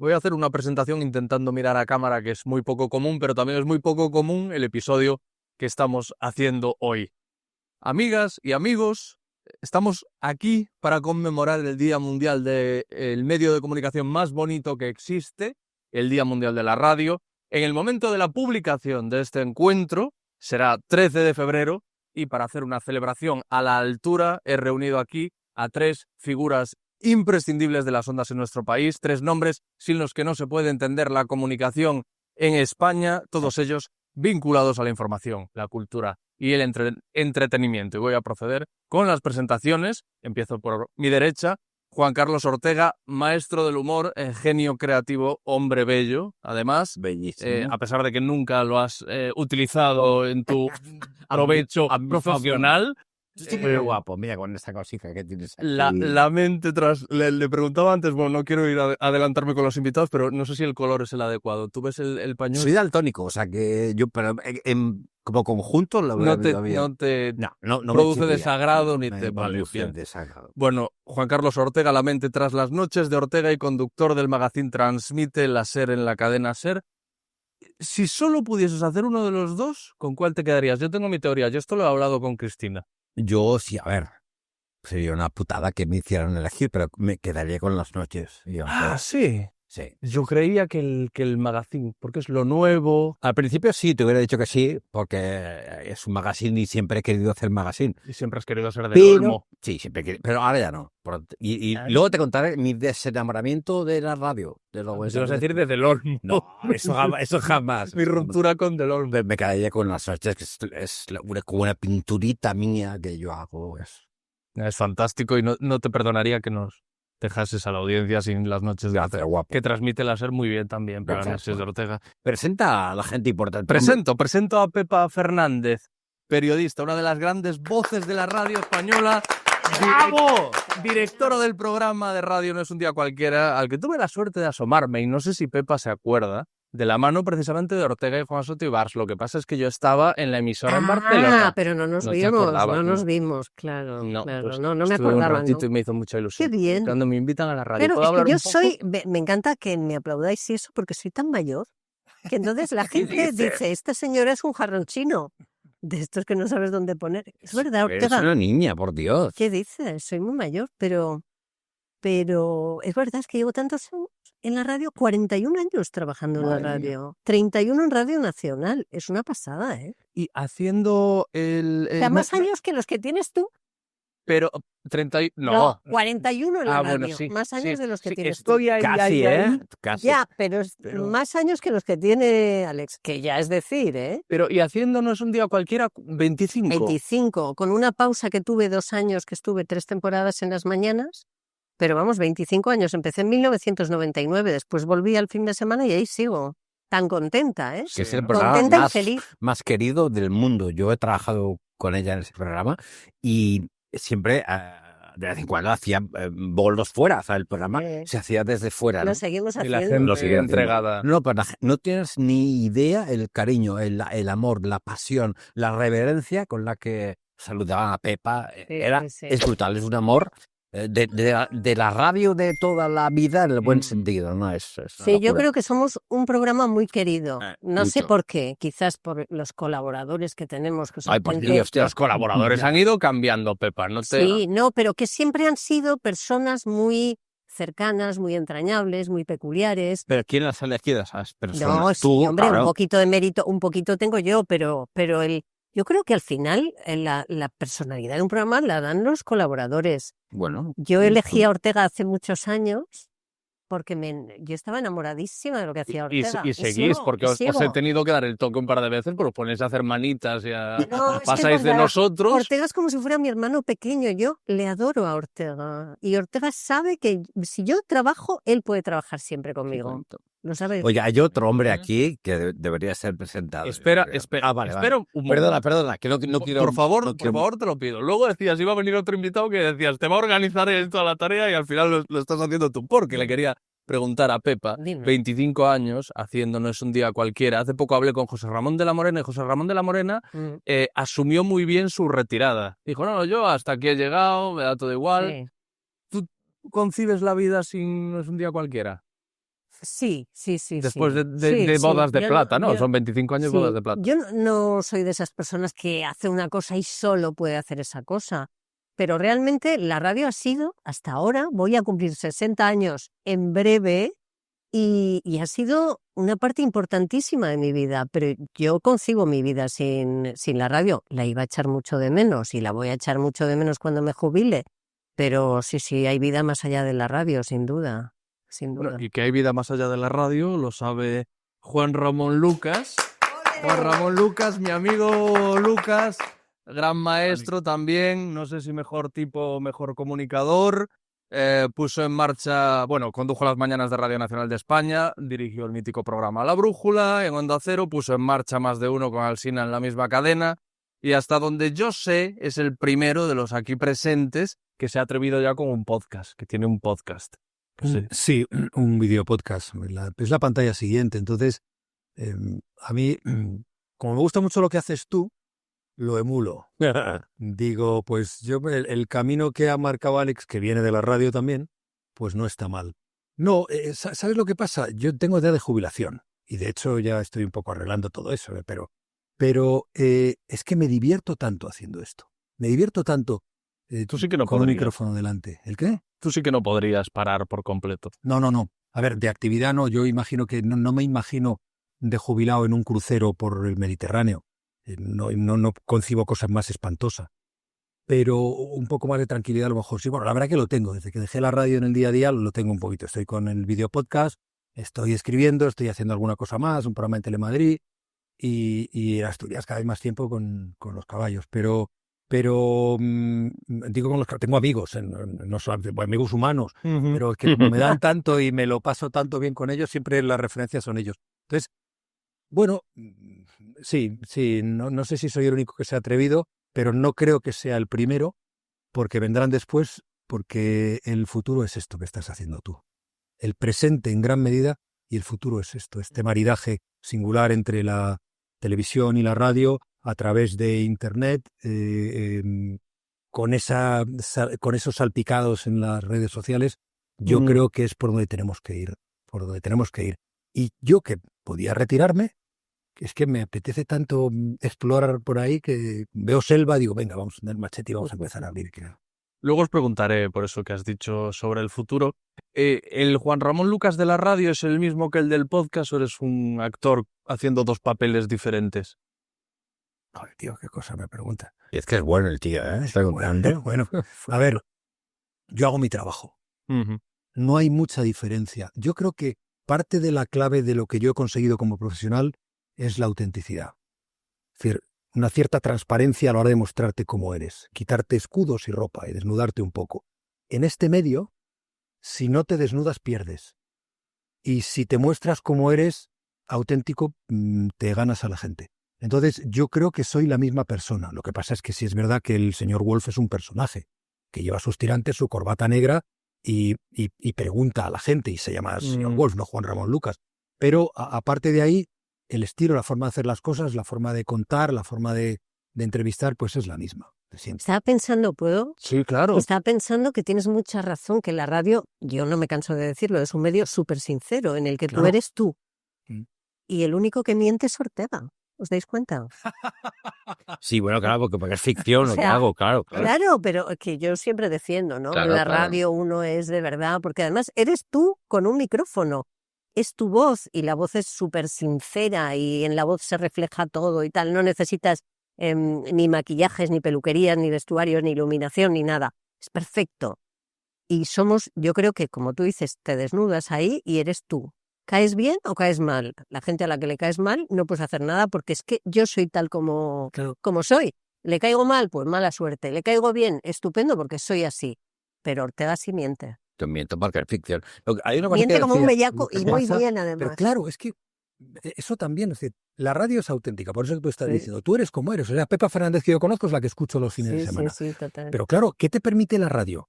Voy a hacer una presentación intentando mirar a cámara, que es muy poco común, pero también es muy poco común el episodio que estamos haciendo hoy. Amigas y amigos, estamos aquí para conmemorar el Día Mundial del medio de comunicación más bonito que existe, el Día Mundial de la Radio. En el momento de la publicación de este encuentro será 13 de febrero y para hacer una celebración a la altura he reunido aquí a tres figuras imprescindibles de las ondas en nuestro país, tres nombres sin los que no se puede entender la comunicación en España, todos ellos vinculados a la información, la cultura y el entretenimiento. Y voy a proceder con las presentaciones. Empiezo por mi derecha. Juan Carlos Ortega, maestro del humor, genio creativo, hombre bello. Además, bellísimo. A pesar de que nunca lo has utilizado en tu provecho profesional. Muy guapo, mira con esta cosita que tienes aquí. La mente tras... Le preguntaba antes, bueno, no quiero ir a adelantarme con los invitados, pero no sé si el color es el adecuado. ¿Tú ves el pañuelo? Soy daltónico, o sea que yo, pero como conjunto lo veo bien. No te no produce desagrado ni te produce desagrado. Bueno, Juan Carlos Ortega, la mente tras las noches de Ortega y conductor del magazine Transmite la SER en la cadena SER. Si solo pudieses hacer uno de los dos, ¿con cuál te quedarías? Yo tengo mi teoría, yo esto lo he hablado con Cristina. Yo sí, a ver, sería una putada que me hicieran elegir, pero me quedaría con las noches. ¿Sí? Sí. Yo creía que el magazine, porque es lo nuevo. Al principio sí, te hubiera dicho que sí, porque es un magazine y siempre he querido hacer magazine. Y siempre has querido ser del Olmo. Sí, siempre pero ahora ya no. Y luego te contaré mi desenamoramiento de la radio. Te vas a decir de Del Olmo. No, eso jamás. Mi ruptura con Del Olmo. Me quedaría con las noches, que es como una pinturita mía que yo hago. Es fantástico y no te perdonaría que nos dejases a la audiencia sin las noches de Ortega, que transmite la SER muy bien también, pero las noches de Ortega. Presenta a la gente importante. Presento a Pepa Fernández, periodista, una de las grandes voces de la radio española. ¡Bravo! Directora del programa de Radio No es un día cualquiera, al que tuve la suerte de asomarme, y no sé si Pepa se acuerda, de la mano precisamente de Ortega y Juan Soto Ibars. Lo que pasa es que yo estaba en la emisora en Barcelona. Ah, pero no nos vimos, claro. No me acordaba. Un ratito y me hizo mucha ilusión. Qué bien. Cuando me invitan a la radio. Pero es que me encanta que me aplaudáis y eso, porque soy tan mayor, que entonces la gente dice, esta señora es un jarrón chino, de estos que no sabes dónde poner. Es verdad, Ortega. Es una niña, por Dios. ¿Qué dices? Soy muy mayor, pero es verdad, es que llevo tantos años en la radio, 41 años trabajando en la radio, 31 en Radio Nacional, es una pasada, ¿eh? Y haciendo más años que los que tienes tú. Pero 41 en la radio, bueno, sí, más años de los que tienes estoy tú. Ahí, casi, ahí. Casi. Ya, pero más años que los que tiene Alex, que ya es decir, ¿eh? Pero, y haciéndonos un día cualquiera, 25. 25, con una pausa que tuve 2 años, que estuve 3 temporadas en las mañanas. Pero vamos, 25 años. Empecé en 1999, después volví al fin de semana y ahí sigo. Tan contenta, ¿eh? Que es el programa más querido del mundo. Yo he trabajado con ella en ese programa y siempre, de vez en cuando, hacía bolos fuera. O sea, el programa se hacía desde fuera. Lo seguimos haciendo. Y la gente sigue entregada. No, pero no tienes ni idea el cariño, el amor, la pasión, la reverencia con la que saludaban a Pepa. Es brutal, es un amor. De la radio de toda la vida en el buen sentido, ¿no? Sí, yo creo que somos un programa muy querido. No sé mucho. por qué, quizás por los colaboradores que tenemos. Que son los colaboradores han ido cambiando, Pepa. Sí, pero que siempre han sido personas muy cercanas, muy entrañables, muy peculiares. ¿Pero quién las ha elegido esas personas? No, sí, hombre, claro. Un poquito de mérito, un poquito tengo yo, pero yo creo que al final la personalidad de un programa la dan los colaboradores. Bueno. Yo elegí a Ortega hace muchos años porque yo estaba enamoradísima de lo que hacía Ortega. Y seguís, porque os he tenido que dar el toque un par de veces, pero os ponéis a hacer manitas y pasáis de nosotros. Ortega es como si fuera mi hermano pequeño. Yo le adoro a Ortega. Y Ortega sabe que si yo trabajo, él puede trabajar siempre conmigo. ¿Lo sabes? Oye, hay otro hombre aquí que debería ser presentado. Espera. Vale. Perdona, que no quiero... Por favor, te lo pido. Luego decías, iba a venir otro invitado que decías, te va a organizar toda la tarea y al final lo estás haciendo tú. Porque le quería preguntar a Pepa, 25 años, haciendo No es un día cualquiera. Hace poco hablé con José Ramón de la Morena y José Ramón de la Morena asumió muy bien su retirada. Dijo, no, yo hasta aquí he llegado, me da todo igual. Sí. ¿Tú concibes la vida sin No es un día cualquiera? Sí. Después Sí. de bodas de plata, ¿no? Son 25 años de bodas de plata. Yo no soy de esas personas que hace una cosa y solo puede hacer esa cosa. Pero realmente la radio ha sido, hasta ahora, voy a cumplir 60 años en breve y ha sido una parte importantísima de mi vida. Pero yo concibo mi vida sin la radio. La iba a echar mucho de menos y la voy a echar mucho de menos cuando me jubile. Pero sí, hay vida más allá de la radio, sin duda. Bueno, y que hay vida más allá de la radio, lo sabe Juan Ramón Lucas. Juan Ramón Lucas, mi amigo Lucas, gran maestro también, no sé si mejor tipo, mejor comunicador. Puso en marcha, condujo las mañanas de Radio Nacional de España, dirigió el mítico programa La Brújula en Onda Cero, puso en marcha más de uno con Alsina en la misma cadena y hasta donde yo sé es el primero de los aquí presentes que se ha atrevido ya con un podcast, que tiene un podcast. Sí, un video podcast. Es la pantalla siguiente. Entonces, a mí, como me gusta mucho lo que haces tú, lo emulo. Digo, pues yo el camino que ha marcado Alex, que viene de la radio también, pues no está mal. No, ¿sabes lo que pasa? Yo tengo edad de jubilación y de hecho ya estoy un poco arreglando todo eso, pero es que me divierto tanto haciendo esto. Me divierto tanto Tú sí que no con podrías. un micrófono delante. ¿El qué? Tú sí que no podrías parar por completo. No. A ver, de actividad no. Yo imagino que no me imagino de jubilado en un crucero por el Mediterráneo. No concibo cosas más espantosas. Pero un poco más de tranquilidad a lo mejor sí. Bueno, la verdad que lo tengo. Desde que dejé la radio en el día a día lo tengo un poquito. Estoy con el video podcast, estoy escribiendo, estoy haciendo alguna cosa más, un programa en Telemadrid y en Asturias cada vez más tiempo con los caballos. Pero digo con los que tengo amigos, no son amigos humanos, pero es que como me dan tanto y me lo paso tanto bien con ellos, siempre las referencias son ellos. Entonces, bueno, sí, no sé si soy el único que se ha atrevido, pero no creo que sea el primero, porque vendrán después, porque el futuro es esto que estás haciendo tú. El presente en gran medida y el futuro es esto, este maridaje singular entre la televisión y la radio a través de Internet, con esos salpicados en las redes sociales, yo creo que es por donde tenemos que ir, Y yo que podía retirarme, es que me apetece tanto explorar por ahí que veo selva, digo, venga, vamos a tener machete y vamos a empezar a abrir. Luego os preguntaré por eso que has dicho sobre el futuro. ¿El Juan Ramón Lucas de la radio es el mismo que el del podcast o eres un actor haciendo dos papeles diferentes? Ay, tío, qué cosa me pregunta. Y es que es bueno el tío, ¿eh? Está Bueno, a ver, yo hago mi trabajo. No hay mucha diferencia. Yo creo que parte de la clave de lo que yo he conseguido como profesional es la autenticidad. Es decir, una cierta transparencia a la hora de mostrarte cómo eres, quitarte escudos y ropa y desnudarte un poco. En este medio, si no te desnudas, pierdes. Y si te muestras como eres auténtico, te ganas a la gente. Entonces, yo creo que soy la misma persona. Lo que pasa es que sí es verdad que el señor Wolf es un personaje que lleva sus tirantes, su corbata negra y pregunta a la gente y se llama señor Wolf, no Juan Ramón Lucas. Pero aparte de ahí, el estilo, la forma de hacer las cosas, la forma de contar, la forma de entrevistar, pues es la misma. Estaba pensando, ¿puedo? Sí, claro. Estaba pensando que tienes mucha razón, que la radio, yo no me canso de decirlo, es un medio súper sincero en el que tú eres tú. Y el único que miente es Ortega. ¿Os dais cuenta? Sí, bueno, claro, porque es ficción lo que hago, claro. Claro, pero que yo siempre defiendo, ¿no? Claro, en la radio uno es de verdad, porque además eres tú con un micrófono. Es tu voz y la voz es súper sincera y en la voz se refleja todo y tal. No necesitas ni maquillajes, ni peluquerías, ni vestuarios, ni iluminación, ni nada. Es perfecto. Y yo creo que, como tú dices, te desnudas ahí y eres tú. ¿Caes bien o caes mal? La gente a la que le caes mal no puedes hacer nada porque es que yo soy tal como soy. ¿Le caigo mal? Pues mala suerte. ¿Le caigo bien? Estupendo porque soy así. Pero Ortega sí miente. Yo miento porque es ficción. Hay una cosa miente que como decía, un bellaco y muy bien además. Pero claro, es que eso también, es decir, la radio es auténtica, por eso que tú estás diciendo, tú eres como eres. O sea, Pepa Fernández que yo conozco es la que escucho los fines de semana. Sí, total. Pero claro, ¿qué te permite la radio?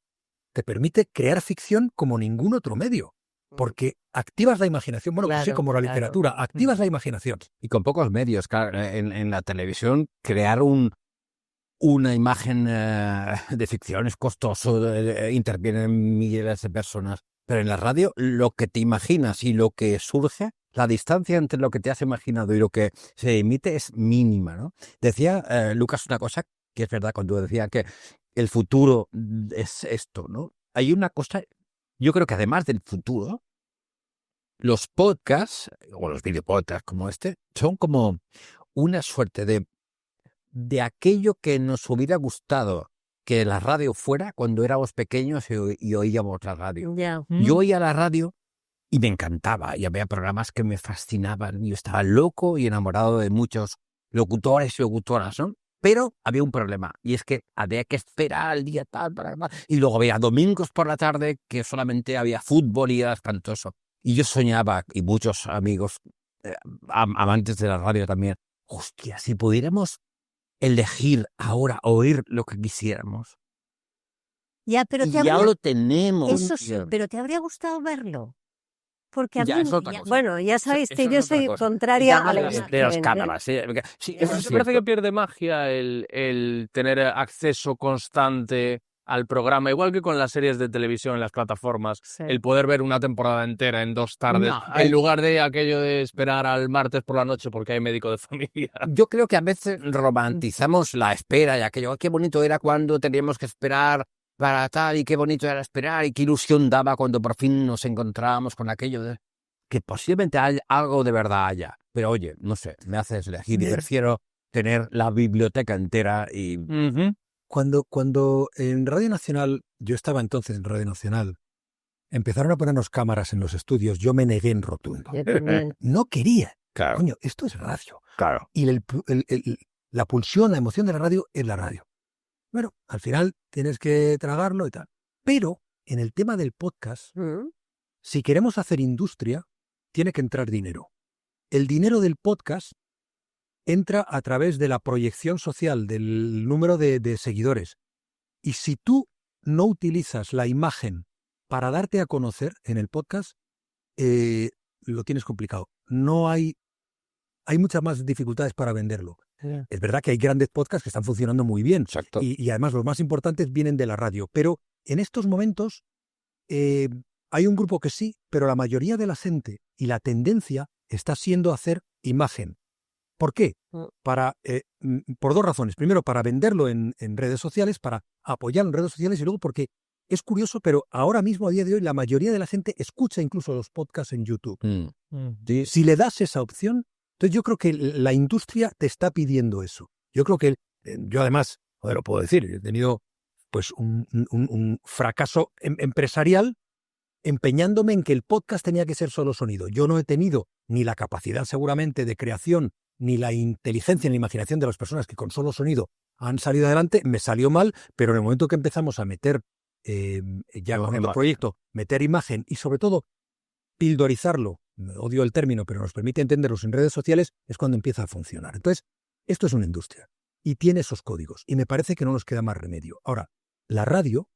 Te permite crear ficción como ningún otro medio. Porque activas la imaginación, bueno, claro, pues sí, como la literatura, activas la imaginación. Y con pocos medios, claro, en la televisión, crear una imagen de ficción es costoso, intervienen miles de personas. Pero en la radio, lo que te imaginas y lo que surge, la distancia entre lo que te has imaginado y lo que se emite es mínima, ¿no? Decía Lucas una cosa que es verdad cuando decía que el futuro es esto, ¿no? Hay una cosa, yo creo que además del futuro, los podcasts, o los videopodcasts como este, son como una suerte de aquello que nos hubiera gustado que la radio fuera cuando éramos pequeños y oíamos la radio. Yeah. Yo oía la radio y me encantaba, y había programas que me fascinaban. Yo estaba loco y enamorado de muchos locutores y locutoras, ¿no? Pero había un problema, y es que había que esperar el día tal para más. Y luego había domingos por la tarde que solamente había fútbol y era espantoso. Y yo soñaba, y muchos amigos amantes de la radio también, hostia, si pudiéramos elegir ahora oír lo que quisiéramos. Ya, pero ya lo tenemos. Eso sí, pero ¿te habría gustado verlo? Porque a ya, mí, es otra cosa. Bueno, ya sabéis que yo soy cosa. contraria a de las cámaras. Sí, eso me parece que pierde magia el tener acceso constante al programa, igual que con las series de televisión en las plataformas, el poder ver una temporada entera en 2 tardes, en lugar de aquello de esperar al martes por la noche porque hay médico de familia. Yo creo que a veces romantizamos la espera y aquello, qué bonito era cuando teníamos que esperar para tal, y qué bonito era esperar, y qué ilusión daba cuando por fin nos encontrábamos con aquello de que posiblemente algo de verdad haya. Pero oye, no sé, me haces elegir y prefiero tener la biblioteca entera y... Cuando en Radio Nacional, yo estaba entonces en Radio Nacional, empezaron a ponernos cámaras en los estudios, yo me negué en rotundo. No quería. Claro. Coño, esto es radio. Claro. Y la pulsión, la emoción de la radio es la radio. Bueno, al final tienes que tragarlo y tal. Pero en el tema del podcast, si queremos hacer industria, tiene que entrar dinero. El dinero del podcast entra a través de la proyección social, del número de seguidores. Y si tú no utilizas la imagen para darte a conocer en el podcast, lo tienes complicado. No hay muchas más dificultades para venderlo. Es verdad que hay grandes podcasts que están funcionando muy bien. Exacto. Y además los más importantes vienen de la radio. Pero en estos momentos hay un grupo que sí, pero la mayoría de la gente y la tendencia está siendo hacer imagen. ¿Por qué? Por 2 razones. Primero, para venderlo en redes sociales, para apoyarlo en redes sociales, y luego porque es curioso, pero ahora mismo, a día de hoy, la mayoría de la gente escucha incluso los podcasts en YouTube. Sí. Si le das esa opción, entonces yo creo que la industria te está pidiendo eso. Yo creo que yo además, lo puedo decir, he tenido pues un fracaso empresarial empeñándome en que el podcast tenía que ser solo sonido. Yo no he tenido ni la capacidad seguramente de creación, ni la inteligencia ni la imaginación de las personas que con solo sonido han salido adelante. Me salió mal, pero en el momento que empezamos a meter, ya con el proyecto, meter imagen y sobre todo pildorizarlo, odio el término, pero nos permite entenderlos en redes sociales, es cuando empieza a funcionar. Entonces, esto es una industria y tiene esos códigos y me parece que no nos queda más remedio. Ahora, la radio,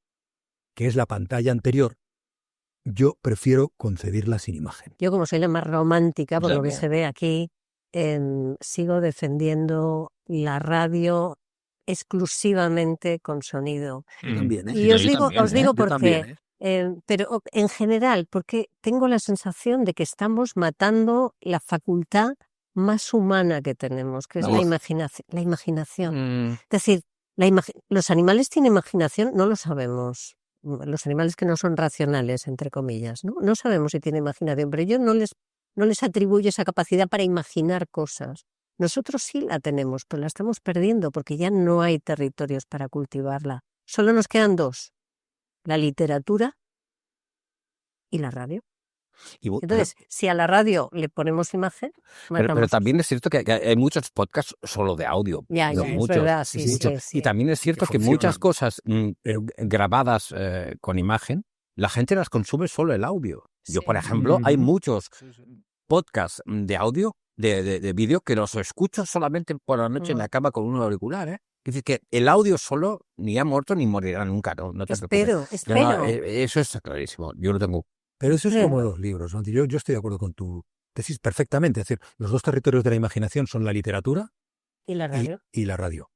que es la pantalla anterior, yo prefiero concebirla sin imagen. Yo, como soy la más romántica, por lo que se ve aquí, sigo defendiendo la radio exclusivamente con sonido. También, y os digo por qué. Pero en general, porque tengo la sensación de que estamos matando la facultad más humana que tenemos, que es la imaginación. Es decir, los animales tienen imaginación, no lo sabemos. Los animales que no son racionales, entre comillas, no sabemos si tienen imaginación, pero yo no les atribuyo esa capacidad para imaginar cosas. Nosotros sí la tenemos, pero la estamos perdiendo porque ya no hay territorios para cultivarla. Solo nos quedan 2, la literatura y la radio. Entonces, si a la radio le ponemos imagen... Pero también es cierto que hay muchos podcasts solo de audio. Ya, es verdad, sí. Y también es cierto que muchas cosas grabadas con imagen, la gente las consume solo el audio. Yo, por ejemplo, hay muchos podcasts de audio, de vídeo, que los escucho solamente por la noche en la cama con un auricular, ¿eh? Es decir, que el audio solo ni ha muerto ni morirá nunca, ¿no? Espero. Eso está clarísimo. Yo lo tengo. Pero eso es como los libros, ¿no? Yo estoy de acuerdo con tu tesis perfectamente. Es decir, los 2 territorios de la imaginación son la literatura y la radio. Y la radio.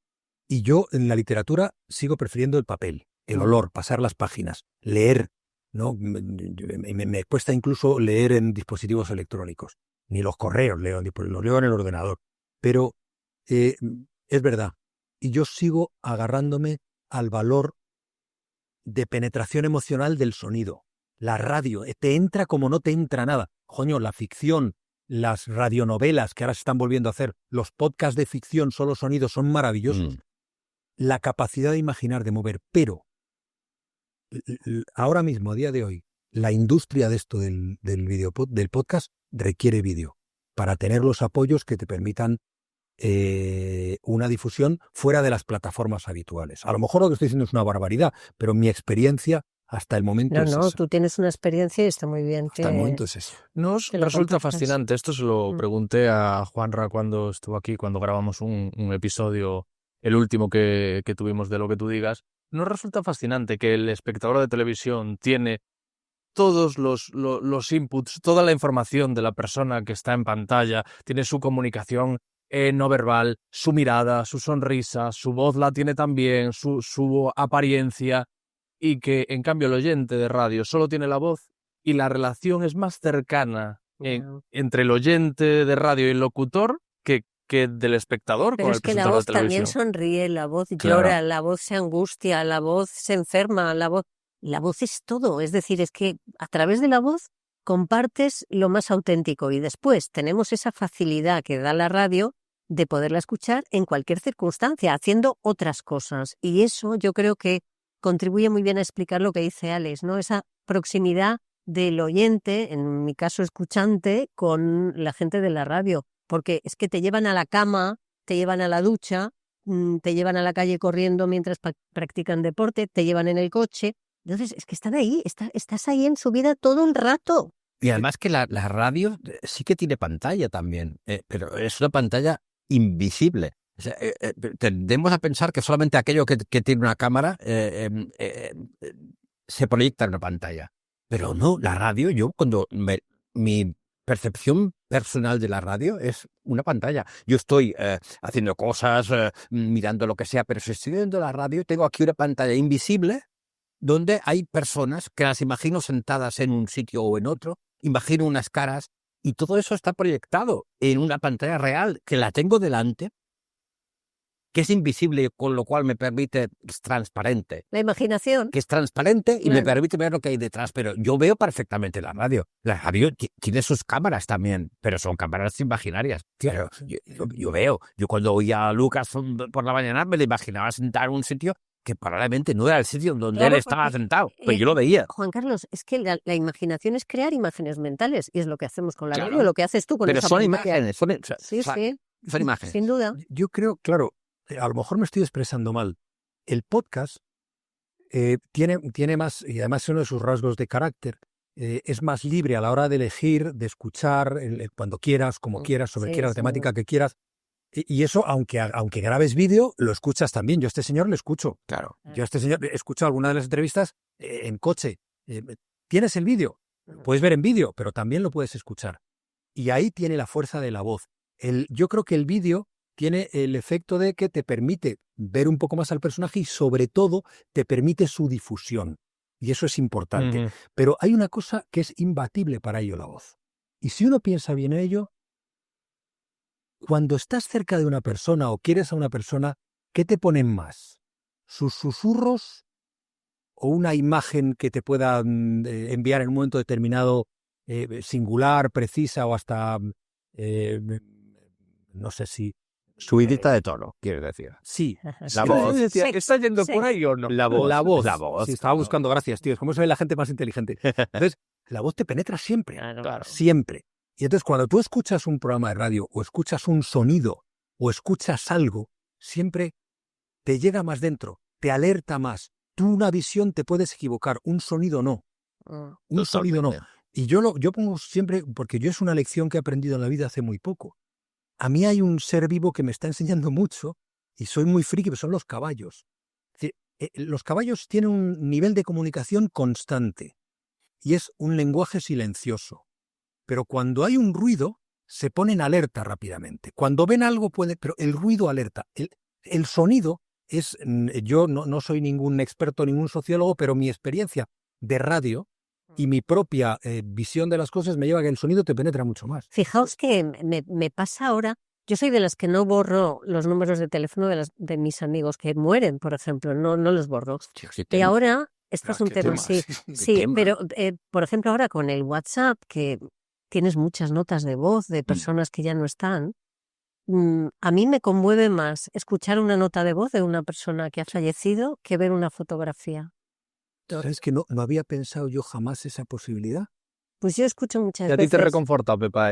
Y yo en la literatura sigo prefiriendo el papel, el olor, pasar las páginas, leer ¿no? Me cuesta incluso leer en dispositivos electrónicos, ni los correos leo, los leo en el ordenador. Pero es verdad, y yo sigo agarrándome al valor de penetración emocional del sonido. La radio te entra como no te entra nada. Coño, la ficción, las radionovelas que ahora se están volviendo a hacer, los podcasts de ficción, solo sonidos, son maravillosos. La capacidad de imaginar, de mover, pero ahora mismo, a día de hoy, la industria de esto del podcast requiere vídeo para tener los apoyos que te permitan una difusión fuera de las plataformas habituales. A lo mejor lo que estoy diciendo es una barbaridad, pero mi experiencia hasta el momento es esa. Tú tienes una experiencia y está muy bien. Hasta el momento es eso. Nos resulta fascinante. Esto se lo pregunté a Juanra cuando estuvo aquí, cuando grabamos un episodio, el último que tuvimos de Lo que tú digas. Nos resulta fascinante que el espectador de televisión tiene todos los inputs, toda la información de la persona que está en pantalla, tiene su comunicación no verbal, su mirada, su sonrisa, su voz la tiene también, su apariencia, y que en cambio el oyente de radio solo tiene la voz y la relación es más cercana entre el oyente de radio y el locutor que del espectador. Pero con es el que la presentador voz de televisión. también sonríe, la voz Claro. llora, la voz se angustia, la voz se enferma, la voz es todo. Es decir, es que a través de la voz compartes lo más auténtico y después tenemos esa facilidad que da la radio de poderla escuchar en cualquier circunstancia, haciendo otras cosas. Y eso yo creo que contribuye muy bien a explicar lo que dice Alex, ¿no? Esa proximidad del oyente, en mi caso escuchante, con la gente de la radio. Porque es que te llevan a la cama, te llevan a la ducha, te llevan a la calle corriendo mientras practican deporte, te llevan en el coche. Entonces, es que están ahí, estás ahí en su vida todo el rato. Y además que la radio sí que tiene pantalla también, pero es una pantalla invisible. O sea, tendemos a pensar que solamente aquello que tiene una cámara se proyecta en una pantalla. Pero no, la radio, mi percepción personal de la radio es una pantalla. Yo estoy haciendo cosas, mirando lo que sea, pero si estoy viendo la radio, tengo aquí una pantalla invisible donde hay personas que las imagino sentadas en un sitio o en otro, imagino unas caras y todo eso está proyectado en una pantalla real que la tengo delante, que es invisible, con lo cual me permite, es transparente. La imaginación. Que es transparente y me permite ver lo que hay detrás, pero yo veo perfectamente la radio. La radio tiene sus cámaras también, pero son cámaras imaginarias. Claro, yo veo, yo cuando oía a Lucas por la mañana me lo imaginaba sentado en un sitio que probablemente no era el sitio donde él estaba sentado, pero yo lo veía. Juan Carlos, es que la imaginación es crear imágenes mentales y es lo que hacemos con la radio, lo que haces tú con pero esa son pantalla. imágenes, son imágenes. Sin duda. Yo creo, claro, a lo mejor me estoy expresando mal. El podcast tiene más, y además es uno de sus rasgos de carácter, es más libre a la hora de elegir, de escuchar cuando quieras, como quieras, sobre la temática que quieras. Y eso, aunque grabes vídeo, lo escuchas también. Yo a este señor le escucho. Claro. Yo a este señor escucho alguna de las entrevistas en coche. ¿Tienes el vídeo? Puedes ver en vídeo, pero también lo puedes escuchar. Y ahí tiene la fuerza de la voz. Yo creo que el vídeo tiene el efecto de que te permite ver un poco más al personaje y sobre todo te permite su difusión. Y eso es importante. Pero hay una cosa que es imbatible para ello, la voz. Y si uno piensa bien en ello, cuando estás cerca de una persona o quieres a una persona, ¿qué te ponen más? ¿Sus susurros o una imagen que te pueda enviar en un momento determinado, singular, precisa o hasta, no sé si... Subidita de tono, quieres decir. Sí. La voz. ¿Está yendo por ahí o no? La voz. Sí, estaba buscando, gracias, tío. Es como se ve la gente más inteligente. Entonces, la voz te penetra siempre. Claro. Siempre. Y entonces cuando tú escuchas un programa de radio o escuchas un sonido o escuchas algo, siempre te llega más dentro, te alerta más. Tú una visión te puedes equivocar, un sonido no. Un sonido no. Y yo pongo siempre, porque yo es una lección que he aprendido en la vida hace muy poco. A mí hay un ser vivo que me está enseñando mucho y soy muy friki, que son los caballos. Es decir, los caballos tienen un nivel de comunicación constante y es un lenguaje silencioso. Pero cuando hay un ruido, se ponen alerta rápidamente. Cuando ven algo, pero el ruido alerta. El sonido es... Yo no soy ningún experto, ningún sociólogo, pero mi experiencia de radio y mi propia visión de las cosas me lleva a que el sonido te penetra mucho más. Fijaos que me pasa ahora, yo soy de las que no borro los números de teléfono de mis amigos que mueren, por ejemplo, no los borro. Y ahora, esto es un tema, sí, pero por ejemplo ahora con el WhatsApp, que tienes muchas notas de voz de personas que ya no están, a mí me conmueve más escuchar una nota de voz de una persona que ha fallecido que ver una fotografía. ¿Sabes que no había pensado yo jamás esa posibilidad? Pues yo escucho muchas ¿Y a veces. ti te reconforta, Pepa,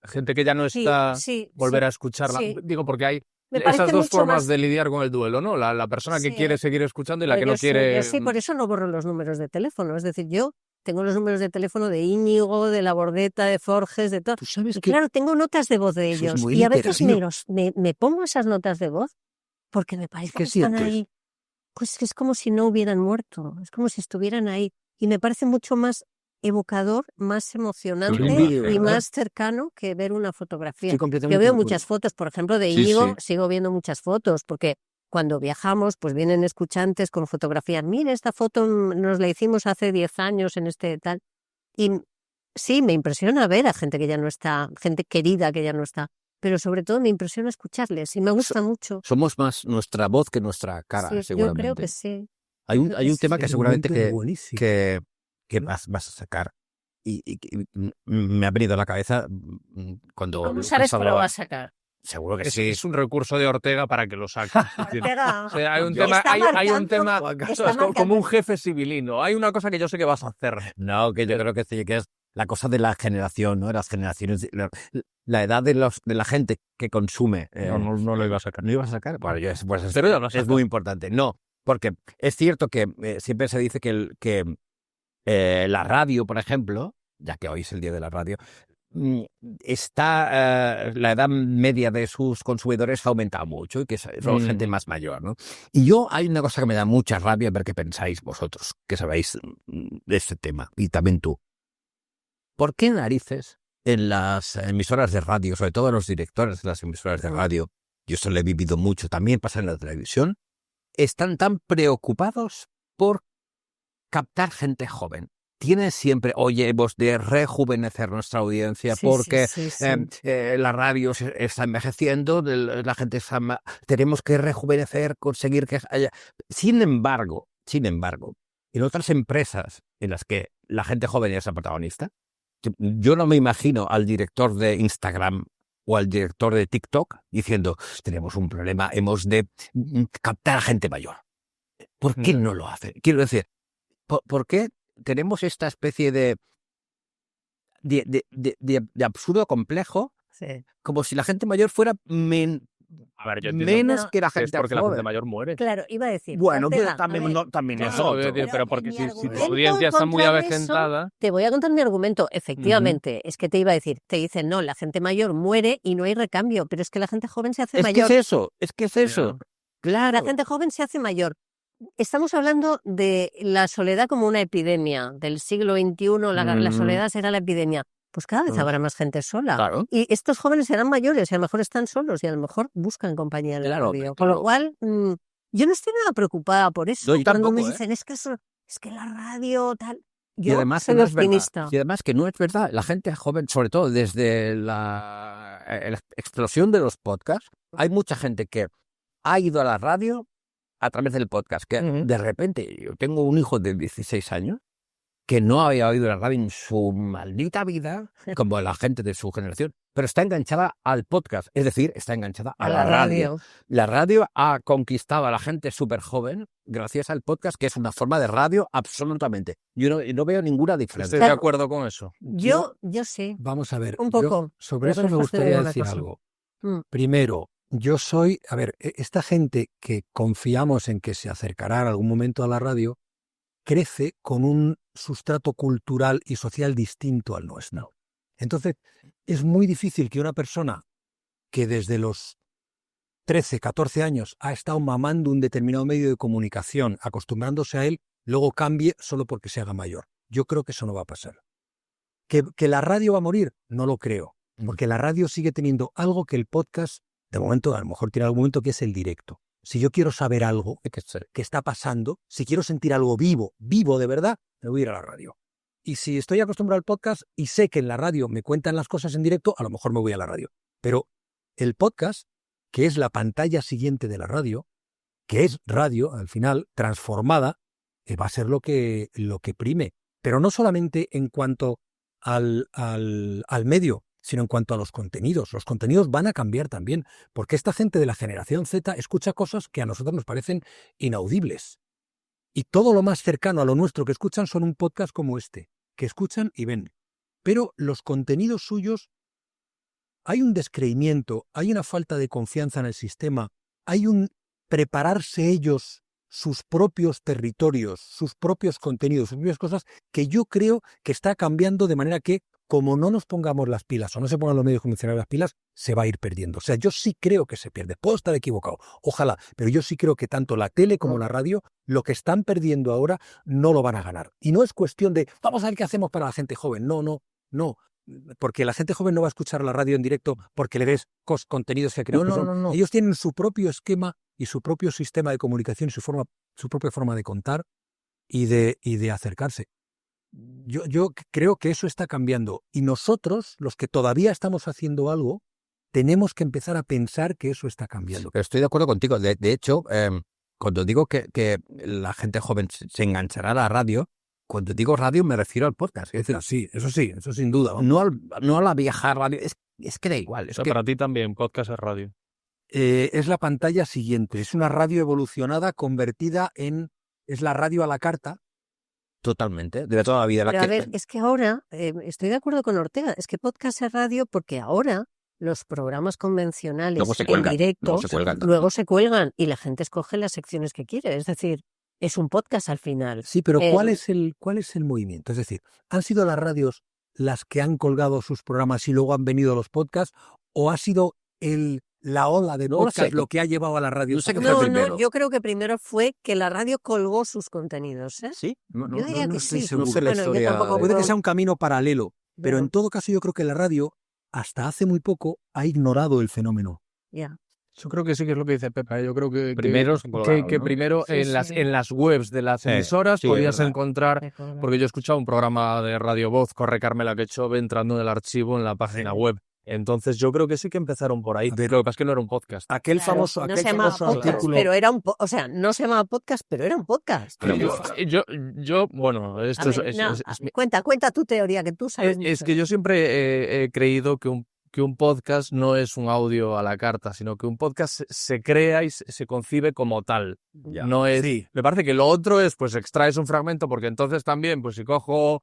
gente que ya no está, volver a escucharla? Sí. Digo, porque hay Me esas parece dos mucho formas más de lidiar con el duelo, ¿no? La persona que quiere seguir escuchando y la que no quiere... Yo sí, por eso no borro los números de teléfono. Es decir, yo tengo los números de teléfono de Íñigo, de La Bordeta, de Forges, de todo. ¿Tú sabes Y que claro, tengo notas de voz de eso es ellos. muy Y a veces literario? me pongo esas notas de voz porque me parece ¿Qué que están sientes? ahí. Pues que es como si no hubieran muerto. Es como si estuvieran ahí. Y me parece mucho más evocador, más emocionante envidia, y ¿verdad? más cercano que ver una fotografía. Estoy completamente Yo de veo acuerdo. muchas fotos, por ejemplo, de Sí, Íñigo, sí. sigo viendo muchas fotos, porque cuando viajamos, pues vienen escuchantes con fotografías. Mire, esta foto nos la hicimos hace 10 años en este tal. Y sí, me impresiona ver a gente que ya no está, gente querida que ya no está, pero sobre todo me impresiona escucharles y me gusta mucho. Somos más nuestra voz que nuestra cara, Sí, seguramente. yo creo que sí. Hay un, creo hay que un tema sí. que El seguramente momento es buenísimo. que vas a sacar y que me ha venido a la cabeza cuando ¿Cómo Lucas sabes que lo hablaba. vas a sacar? Seguro que Es, sí. es un recurso de Ortega para que lo saque. Es decir, Ortega, o sea, hay un Yo- tema, está hay un marcando- tema está eso es como marcando. un jefe civilino. Hay una cosa que yo sé que vas a hacer. No, que yo creo que sí, que es la cosa de la generación, ¿no? Las generaciones, la edad de la gente que consume. No lo iba a sacar. ¿No ibas a sacar? Bueno, pues Pero ya lo es sacas. muy importante. No, porque es cierto que siempre se dice que la radio, por ejemplo, ya que hoy es el día de la radio, la edad media de sus consumidores ha aumentado mucho y que son gente más mayor, ¿no? Y hay una cosa que me da mucha rabia ver qué pensáis vosotros, que sabéis de este tema, y también tú. ¿Por qué narices en las emisoras de radio, sobre todo los directores de las emisoras de radio, yo eso lo he vivido mucho, también pasa en la televisión, están tan preocupados por captar gente joven? Tienen siempre, oye, hemos de rejuvenecer nuestra audiencia porque la radio se está envejeciendo, la gente tenemos que rejuvenecer, conseguir que haya... Sin embargo, en otras empresas en las que la gente joven es la protagonista, yo no me imagino al director de Instagram o al director de TikTok diciendo, tenemos un problema, hemos de captar a gente mayor. ¿Por qué no lo hacen? Quiero decir, ¿por qué tenemos esta especie de absurdo complejo, como si la gente mayor fuera menos que la gente es porque joven? la gente mayor muere. Claro, iba a decir. Bueno, Ortega, pero también claro, es otro. Pero porque mi si tu argumento audiencia está muy contra eso, avejentada... Te voy a contar mi argumento. Efectivamente, es que te iba a decir, te dicen, no, la gente mayor muere y no hay recambio, pero es que la gente joven se hace Es mayor. que es eso. Claro. La gente joven se hace mayor. Estamos hablando de la soledad como una epidemia. Del siglo XXI, la soledad será la epidemia. Pues cada vez habrá más gente sola. Claro. Y estos jóvenes serán mayores y a lo mejor están solos y a lo mejor buscan compañía en la radio. Con lo cual, yo no estoy nada preocupada por eso. No, yo Cuando tampoco, me dicen, es que la radio, tal... Y Yo además, soy optimista. y además que no es verdad. La gente joven, sobre todo desde la explosión de los podcasts, hay mucha gente que ha ido a la radio a través del podcast, que de repente, yo tengo un hijo de 16 años que no había oído la radio en su maldita vida, como la gente de su generación, pero está enganchada al podcast, es decir, está enganchada a la radio. La radio ha conquistado a la gente súper joven gracias al podcast, que es una forma de radio absolutamente. Yo no veo ninguna diferencia. Estoy de acuerdo con eso. Yo sé. Vamos a ver. Un poco. Sobre eso me gustaría decir algo. Primero, yo soy... A ver, esta gente que confiamos en que se acercará en algún momento a la radio, crece con un sustrato cultural y social distinto al nuestro. Entonces, es muy difícil que una persona que desde los 13, 14 años ha estado mamando un determinado medio de comunicación, acostumbrándose a él, luego cambie solo porque se haga mayor. Yo creo que eso no va a pasar. ¿Que la radio va a morir? No lo creo, porque la radio sigue teniendo algo que el podcast, de momento, a lo mejor tiene algún momento, que es el directo. Si yo quiero saber algo que está pasando, si quiero sentir algo vivo de verdad, me voy a ir a la radio. Y si estoy acostumbrado al podcast y sé que en la radio me cuentan las cosas en directo, a lo mejor me voy a la radio. Pero el podcast, que es la pantalla siguiente de la radio, que es radio, al final, transformada, va a ser lo que prime. Pero no solamente en cuanto al medio, sino en cuanto a los contenidos. Los contenidos van a cambiar también, porque esta gente de la generación Z escucha cosas que a nosotros nos parecen inaudibles. Y todo lo más cercano a lo nuestro que escuchan son un podcast como este, que escuchan y ven. Pero los contenidos suyos, hay un descreimiento, hay una falta de confianza en el sistema, hay un prepararse ellos sus propios territorios, sus propios contenidos, sus propias cosas, que yo creo que está cambiando de manera que, como no nos pongamos las pilas o no se pongan los medios convencionales las pilas, se va a ir perdiendo. O sea, yo sí creo que se pierde. Puedo estar equivocado, ojalá, pero yo sí creo que tanto la tele como la radio, lo que están perdiendo ahora, no lo van a ganar. Y no es cuestión de, vamos a ver qué hacemos para la gente joven. No. Porque la gente joven no va a escuchar la radio en directo porque le ves contenidos que creen. No. Ellos tienen su propio esquema y su propio sistema de comunicación, su propia forma de contar y de acercarse. Yo creo que eso está cambiando. Y nosotros, los que todavía estamos haciendo algo, tenemos que empezar a pensar que eso está cambiando. Pero estoy de acuerdo contigo. De hecho, cuando digo que la gente joven se enganchará a la radio, cuando digo radio me refiero al podcast. Es decir, eso sin duda. No a la vieja radio. Es que da igual. O sea, para ti también, podcast es radio. Es la pantalla siguiente. Es una radio evolucionada convertida en... Es la radio a la carta. Totalmente, de toda la vida. Pero a ver, es que ahora, estoy de acuerdo con Ortega, es que podcast es radio porque ahora los programas convencionales en directo luego se cuelgan y la gente escoge las secciones que quiere. Es decir, es un podcast al final. Sí, pero ¿cuál es el movimiento? Es decir, ¿han sido las radios las que han colgado sus programas y luego han venido los podcasts? ¿O ha sido la ola de podcast lo que ha llevado a la radio? No, yo creo que primero fue que la radio colgó sus contenidos. ¿Sí? Yo diría que estoy sí. seguro. No sé la historia. Puede que sea un camino paralelo, pero en todo caso yo creo que la radio, hasta hace muy poco, ha ignorado el fenómeno. Ya. Yo creo que sí que es lo que dice Pepa. Yo creo que primero en las webs de las emisoras podías encontrar, porque yo he escuchado un programa de Radio Voz, Corre Carmela Quechove, entrando en el archivo en la página web. Entonces yo creo que sí que empezaron por ahí. Lo que pasa es que no era un podcast. Aquel famoso artículo. Pero era no se llamaba podcast, pero era un podcast. Bueno, esto Cuenta tu teoría, que tú sabes. Es que yo siempre he creído que un podcast no es un audio a la carta, sino que un podcast se crea y se concibe como tal. No es. Sí. Me parece que lo otro es, pues extraes un fragmento, porque entonces también, pues si cojo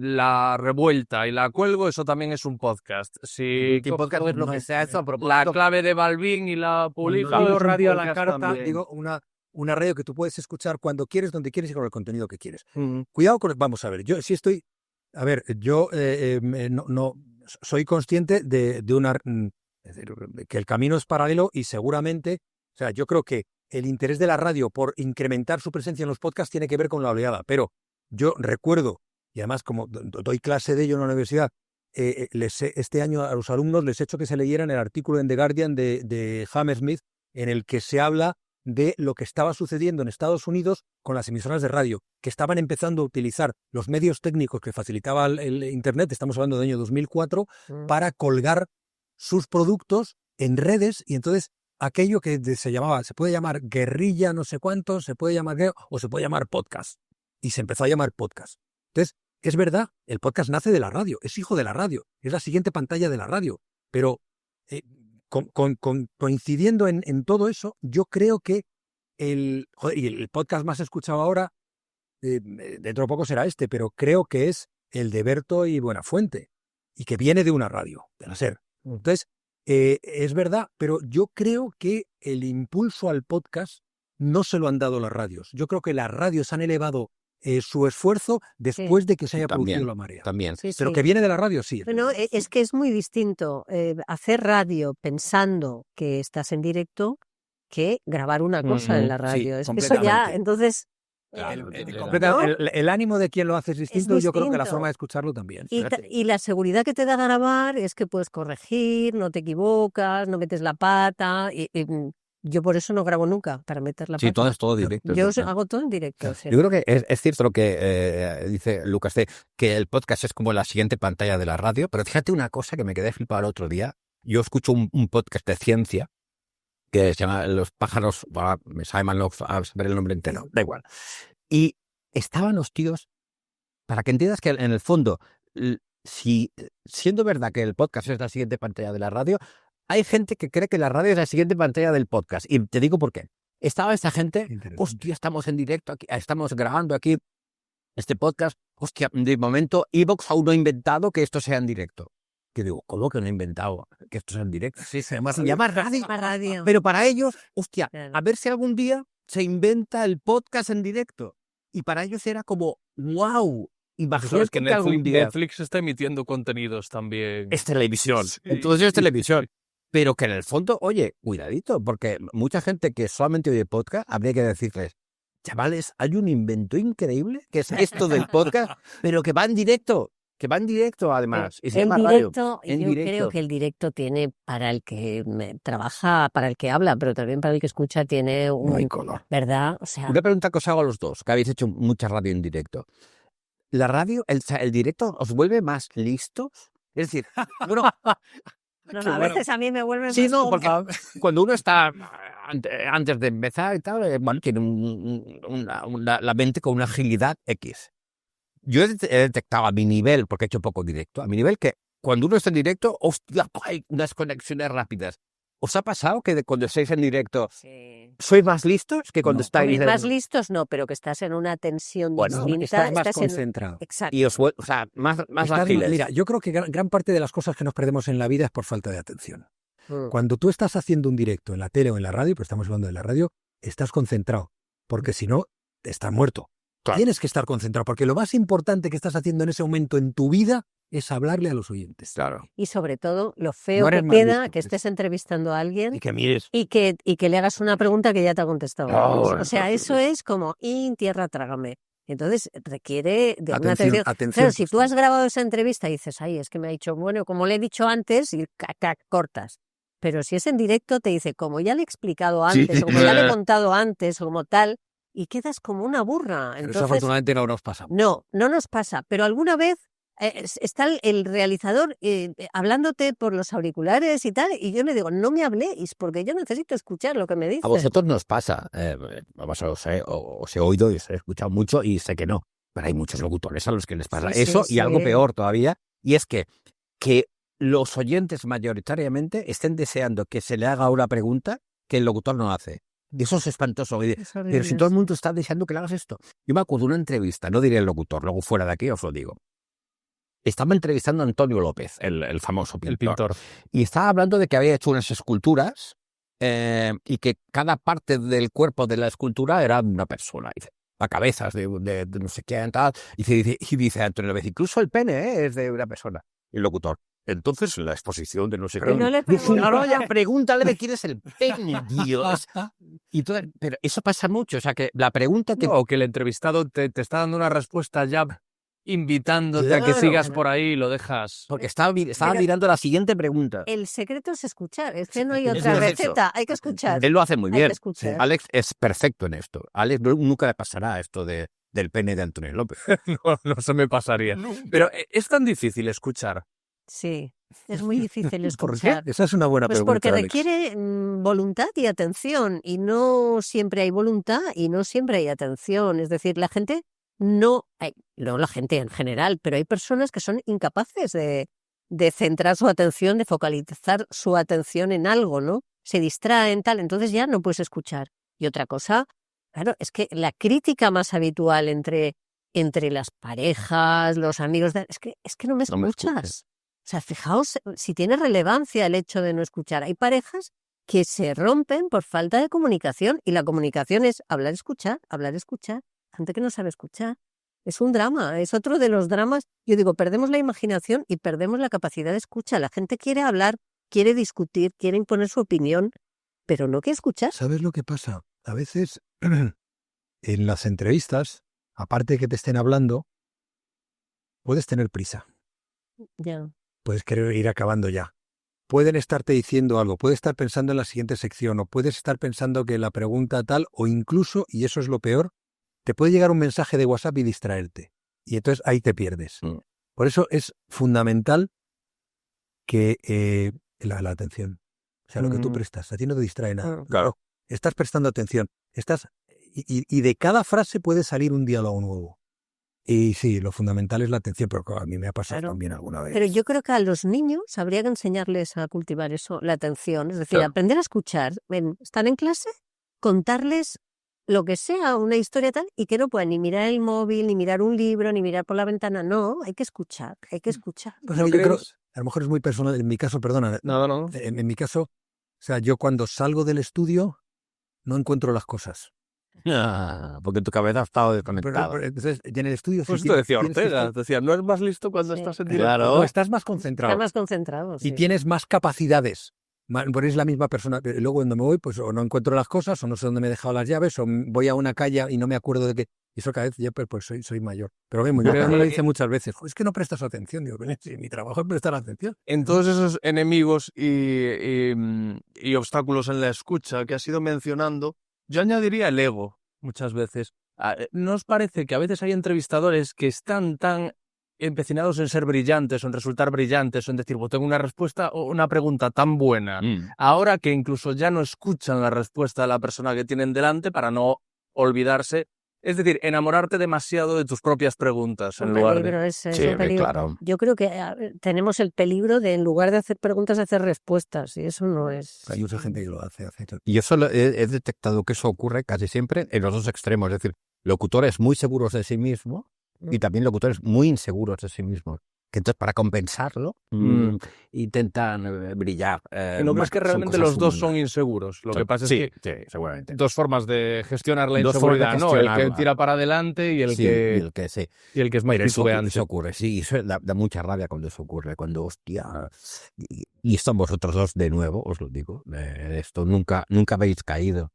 la revuelta y la cuelgo, eso también es un podcast. Si podcast es lo que sea eso, la clave de Balvin y la publico, radio a la carta, también. Digo, una radio que tú puedes escuchar cuando quieres, donde quieres y con el contenido que quieres. Cuidado con... Vamos a ver, yo sí estoy... A ver, yo no soy consciente de una... Es decir, que el camino es paralelo y seguramente... O sea, yo creo que el interés de la radio por incrementar su presencia en los podcasts tiene que ver con la oleada, pero yo recuerdo, y además como doy clase de ello en la universidad, este año a los alumnos les he hecho que se leyeran el artículo en The Guardian de Hammersmith, en el que se habla de lo que estaba sucediendo en Estados Unidos con las emisoras de radio, que estaban empezando a utilizar los medios técnicos que facilitaba el Internet, estamos hablando del año 2004, para colgar sus productos en redes, y entonces aquello que se puede llamar guerrilla no sé cuánto, se puede llamar o se puede llamar podcast, y se empezó a llamar podcast. Entonces, es verdad, el podcast nace de la radio, es hijo de la radio, es la siguiente pantalla de la radio, pero coincidiendo en todo eso, yo creo que y el podcast más escuchado ahora, dentro de poco será este, pero creo que es el de Berto y Buenafuente, y que viene de una radio, de la SER. Entonces, es verdad, pero yo creo que el impulso al podcast no se lo han dado las radios. Yo creo que las radios han elevado su esfuerzo después de que se haya producido la marea. También. Pero que viene de la radio, sí. Bueno, es que es muy distinto hacer radio pensando que estás en directo que grabar una cosa en la radio. Eso ya, entonces... El ánimo de quien lo hace es distinto, y yo creo que la forma de escucharlo también. Y la seguridad que te da grabar es que puedes corregir, no te equivocas, no metes la pata. Yo por eso no grabo nunca, para meter la pata. Sí, todo es todo directo. Yo hago todo en directo. Sí. Yo creo que es cierto lo que dice Lucas, que el podcast es como la siguiente pantalla de la radio, pero fíjate una cosa que me quedé flipado el otro día. Yo escucho un podcast de ciencia que se llama Los pájaros, me sabe mal no saber el nombre entero, da igual. Y estaban los tíos, para que entiendas que en el fondo, si siendo verdad que el podcast es la siguiente pantalla de la radio, hay gente que cree que la radio es la siguiente pantalla del podcast. Y te digo por qué. Estaba esta gente, hostia, estamos en directo, aquí, estamos grabando aquí este podcast. Hostia, de momento, Evox aún no ha inventado que esto sea en directo. Que digo, ¿cómo que no ha inventado que esto sea en directo? Sí, se llama radio. Pero para ellos, hostia, Claro. a ver si algún día se inventa el podcast en directo. Y para ellos era como, wow. Imagínate Es que algún día Netflix está emitiendo contenidos también. es televisión. Sí. Entonces es televisión. Pero que en el fondo, oye, cuidadito, porque mucha gente que solamente oye podcast, habría que decirles, chavales, hay un invento increíble que es esto del podcast, pero que va en directo además. Y se El llama radio. directo, En yo directo. creo que el directo tiene, para el que trabaja, para el que habla, pero también para el que escucha, tiene No hay un... color. ¿Verdad? O sea, Una pregunta que os hago a los dos, que habéis hecho mucha radio en directo. ¿La radio, el directo, os vuelve más listos? Es decir, bueno, a veces a mí me vuelve sí, más no, complicado. porque cuando uno está antes de empezar y tal, bueno, tiene la mente con una agilidad X. Yo he detectado a mi nivel, porque he hecho poco directo, a mi nivel que cuando uno está en directo, hostia, hay unas conexiones rápidas. ¿Os ha pasado que cuando estáis en directo Sí. sois más listos que cuando No. estáis Hombre, más listos no, pero que estás en una tensión Bueno, distinta. Estás más estás en... concentrado. Exacto. y os o sea, más Estás- ágiles? Mira, yo creo que gran parte de las cosas que nos perdemos en la vida es por falta de atención. Mm. Cuando tú estás haciendo un directo en la tele o en la radio, pero estamos hablando de la radio, estás concentrado, porque si no, estás muerto. Claro. Tienes que estar concentrado, porque lo más importante que estás haciendo en ese momento en tu vida es hablarle a los oyentes. Claro. Y sobre todo, lo feo No eres que más queda, listo, que estés entrevistando a alguien Y que mires. y que le hagas una pregunta que ya te ha contestado Oh, antes. O sea, entonces- eso es como, in tierra trágame. Entonces requiere de una Atención, atención. atención. Claro, si tú has grabado esa entrevista y dices, ay, es que me ha dicho, bueno, como le he dicho antes, y cortas. Pero si es en directo, te dice, como ya le he explicado Sí. antes, o como ya le he contado antes, o como tal, y quedas como una burra. Pero eso Entonces, afortunadamente no nos pasa. no nos pasa, pero alguna vez está el realizador hablándote por los auriculares y tal, y yo le digo, no me habléis, porque yo necesito escuchar lo que me dices. A vosotros nos pasa, vamos, os he oído y os he escuchado mucho y sé que no, pero hay muchos locutores a los que les pasa Sí, eso sí, y algo sí. peor todavía, y es que los oyentes mayoritariamente estén deseando que se le haga una pregunta que el locutor no hace. Y eso es espantoso. Es Pero horrible. si todo el mundo está deseando que le hagas esto. Yo me acuerdo de una entrevista, no diré el locutor, luego fuera de aquí os lo digo. Estaba entrevistando a Antonio López, el famoso pintor. El pintor. Y estaba hablando de que había hecho unas esculturas y que cada parte del cuerpo de la escultura era una persona. Dice, la cabeza de no sé qué, tal. Y dice Antonio López, incluso el pene es de una persona. Y el locutor, entonces en la exposición de no sé Pero qué. no le Dice, pregunto. no, ya, pregúntale de quién es el pene, Dios. Y pero eso pasa mucho. O sea, que la pregunta que... O que el entrevistado te está dando una respuesta ya invitándote a que Claro. sigas por ahí y lo dejas. Porque estaba Pero- mirando la siguiente pregunta. El secreto es escuchar, es que no hay Es otra eso. receta, hay que escuchar. Él lo hace muy Hay que bien. escuchar. Alex es perfecto en esto. Alex nunca le pasará esto del pene de Antonio López. No se me pasaría. Pero es tan difícil escuchar. Sí, es muy difícil ¿Por qué? escuchar. Esa es una buena Pues pregunta, porque Alex. requiere voluntad y atención, y no siempre hay voluntad y no siempre hay atención. Es decir, la gente no la gente en general, pero hay personas que son incapaces de centrar su atención, de focalizar su atención en algo, ¿no? Se distraen, tal, entonces ya no puedes escuchar. Y otra cosa, claro, es que la crítica más habitual entre las parejas, los amigos, es que no me No me escuchas. escuchas. O sea, fijaos si tiene relevancia el hecho de no escuchar. Hay parejas que se rompen por falta de comunicación, y la comunicación es hablar, escuchar, gente que no sabe escuchar. Es un drama, es otro de los dramas. Yo digo, perdemos la imaginación y perdemos la capacidad de escucha. La gente quiere hablar, quiere discutir, quiere imponer su opinión, pero no quiere escuchar. ¿Sabes lo que pasa? A veces en las entrevistas, aparte de que te estén hablando, puedes tener prisa. Ya. Puedes querer ir acabando ya. pueden estarte diciendo algo, puedes estar pensando en la siguiente sección o puedes estar pensando que la pregunta tal o incluso, y eso es lo peor, te puede llegar un mensaje de WhatsApp y distraerte. Y entonces ahí te pierdes. Por eso es fundamental que la atención. O sea, lo que tú prestas, a ti no te distrae nada. Claro. Estás prestando atención. Y de cada frase puede salir un diálogo nuevo. Y sí, lo fundamental es la atención, pero claro, a mí me ha pasado también alguna vez. Pero yo creo que a los niños habría que enseñarles a cultivar eso, la atención. Es decir, aprender a escuchar. Están en clase, contarles lo que sea, una historia tal, y que no puedan ni mirar el móvil, ni mirar un libro, ni mirar por la ventana. No, hay que escuchar, hay que escuchar. Pues yo creo, a lo mejor es muy personal, en mi caso, perdona. No. En mi caso, o sea, yo cuando salgo del estudio no encuentro las cosas. Porque tu cabeza ha estado desconectada. Pero, entonces, ya en el estudio... Pues sí esto decía Ortega, decía, no es más listo cuando estás en directo. Claro. No, estás más concentrado. Están más concentrados. Y tienes más capacidades. Porque eres la misma persona. Pero luego cuando me voy, pues o no encuentro las cosas, o no sé dónde me he dejado las llaves, o voy a una calle y no me acuerdo de qué. Y eso cada vez ya pues soy mayor. Pero vemos, yo me lo dice muchas veces. Es que no prestas atención. Digo, sí, mi trabajo es prestar atención. En todos esos enemigos y obstáculos en la escucha que has ido mencionando, yo añadiría el ego muchas veces. ¿No os parece que a veces hay entrevistadores que están tan empecinados en ser brillantes o en resultar brillantes o en decir, pues tengo una respuesta o una pregunta tan buena, ahora que incluso ya no escuchan la respuesta de la persona que tienen delante para no olvidarse? Es decir, enamorarte demasiado de tus propias preguntas en lugar de... Es un peligro. Claro. Yo creo que tenemos el peligro de, en lugar de hacer preguntas, hacer respuestas, y eso no es... Hay mucha gente que lo hace. Y eso he detectado que eso ocurre casi siempre en los dos extremos. Es decir, locutores muy seguros de sí mismos y también locutores muy inseguros de sí mismos. Que entonces, para compensarlo, intentan brillar. ¿No crees que realmente los dos son inseguros? Lo que pasa es que sí, seguramente. dos formas de gestionar la inseguridad, ¿no? El que tira para adelante y el que es más titubeante. Eso ocurre, sí. Eso da mucha rabia cuando eso ocurre. Cuando, hostia... Y son vosotros dos de nuevo, os lo digo. Esto nunca habéis caído.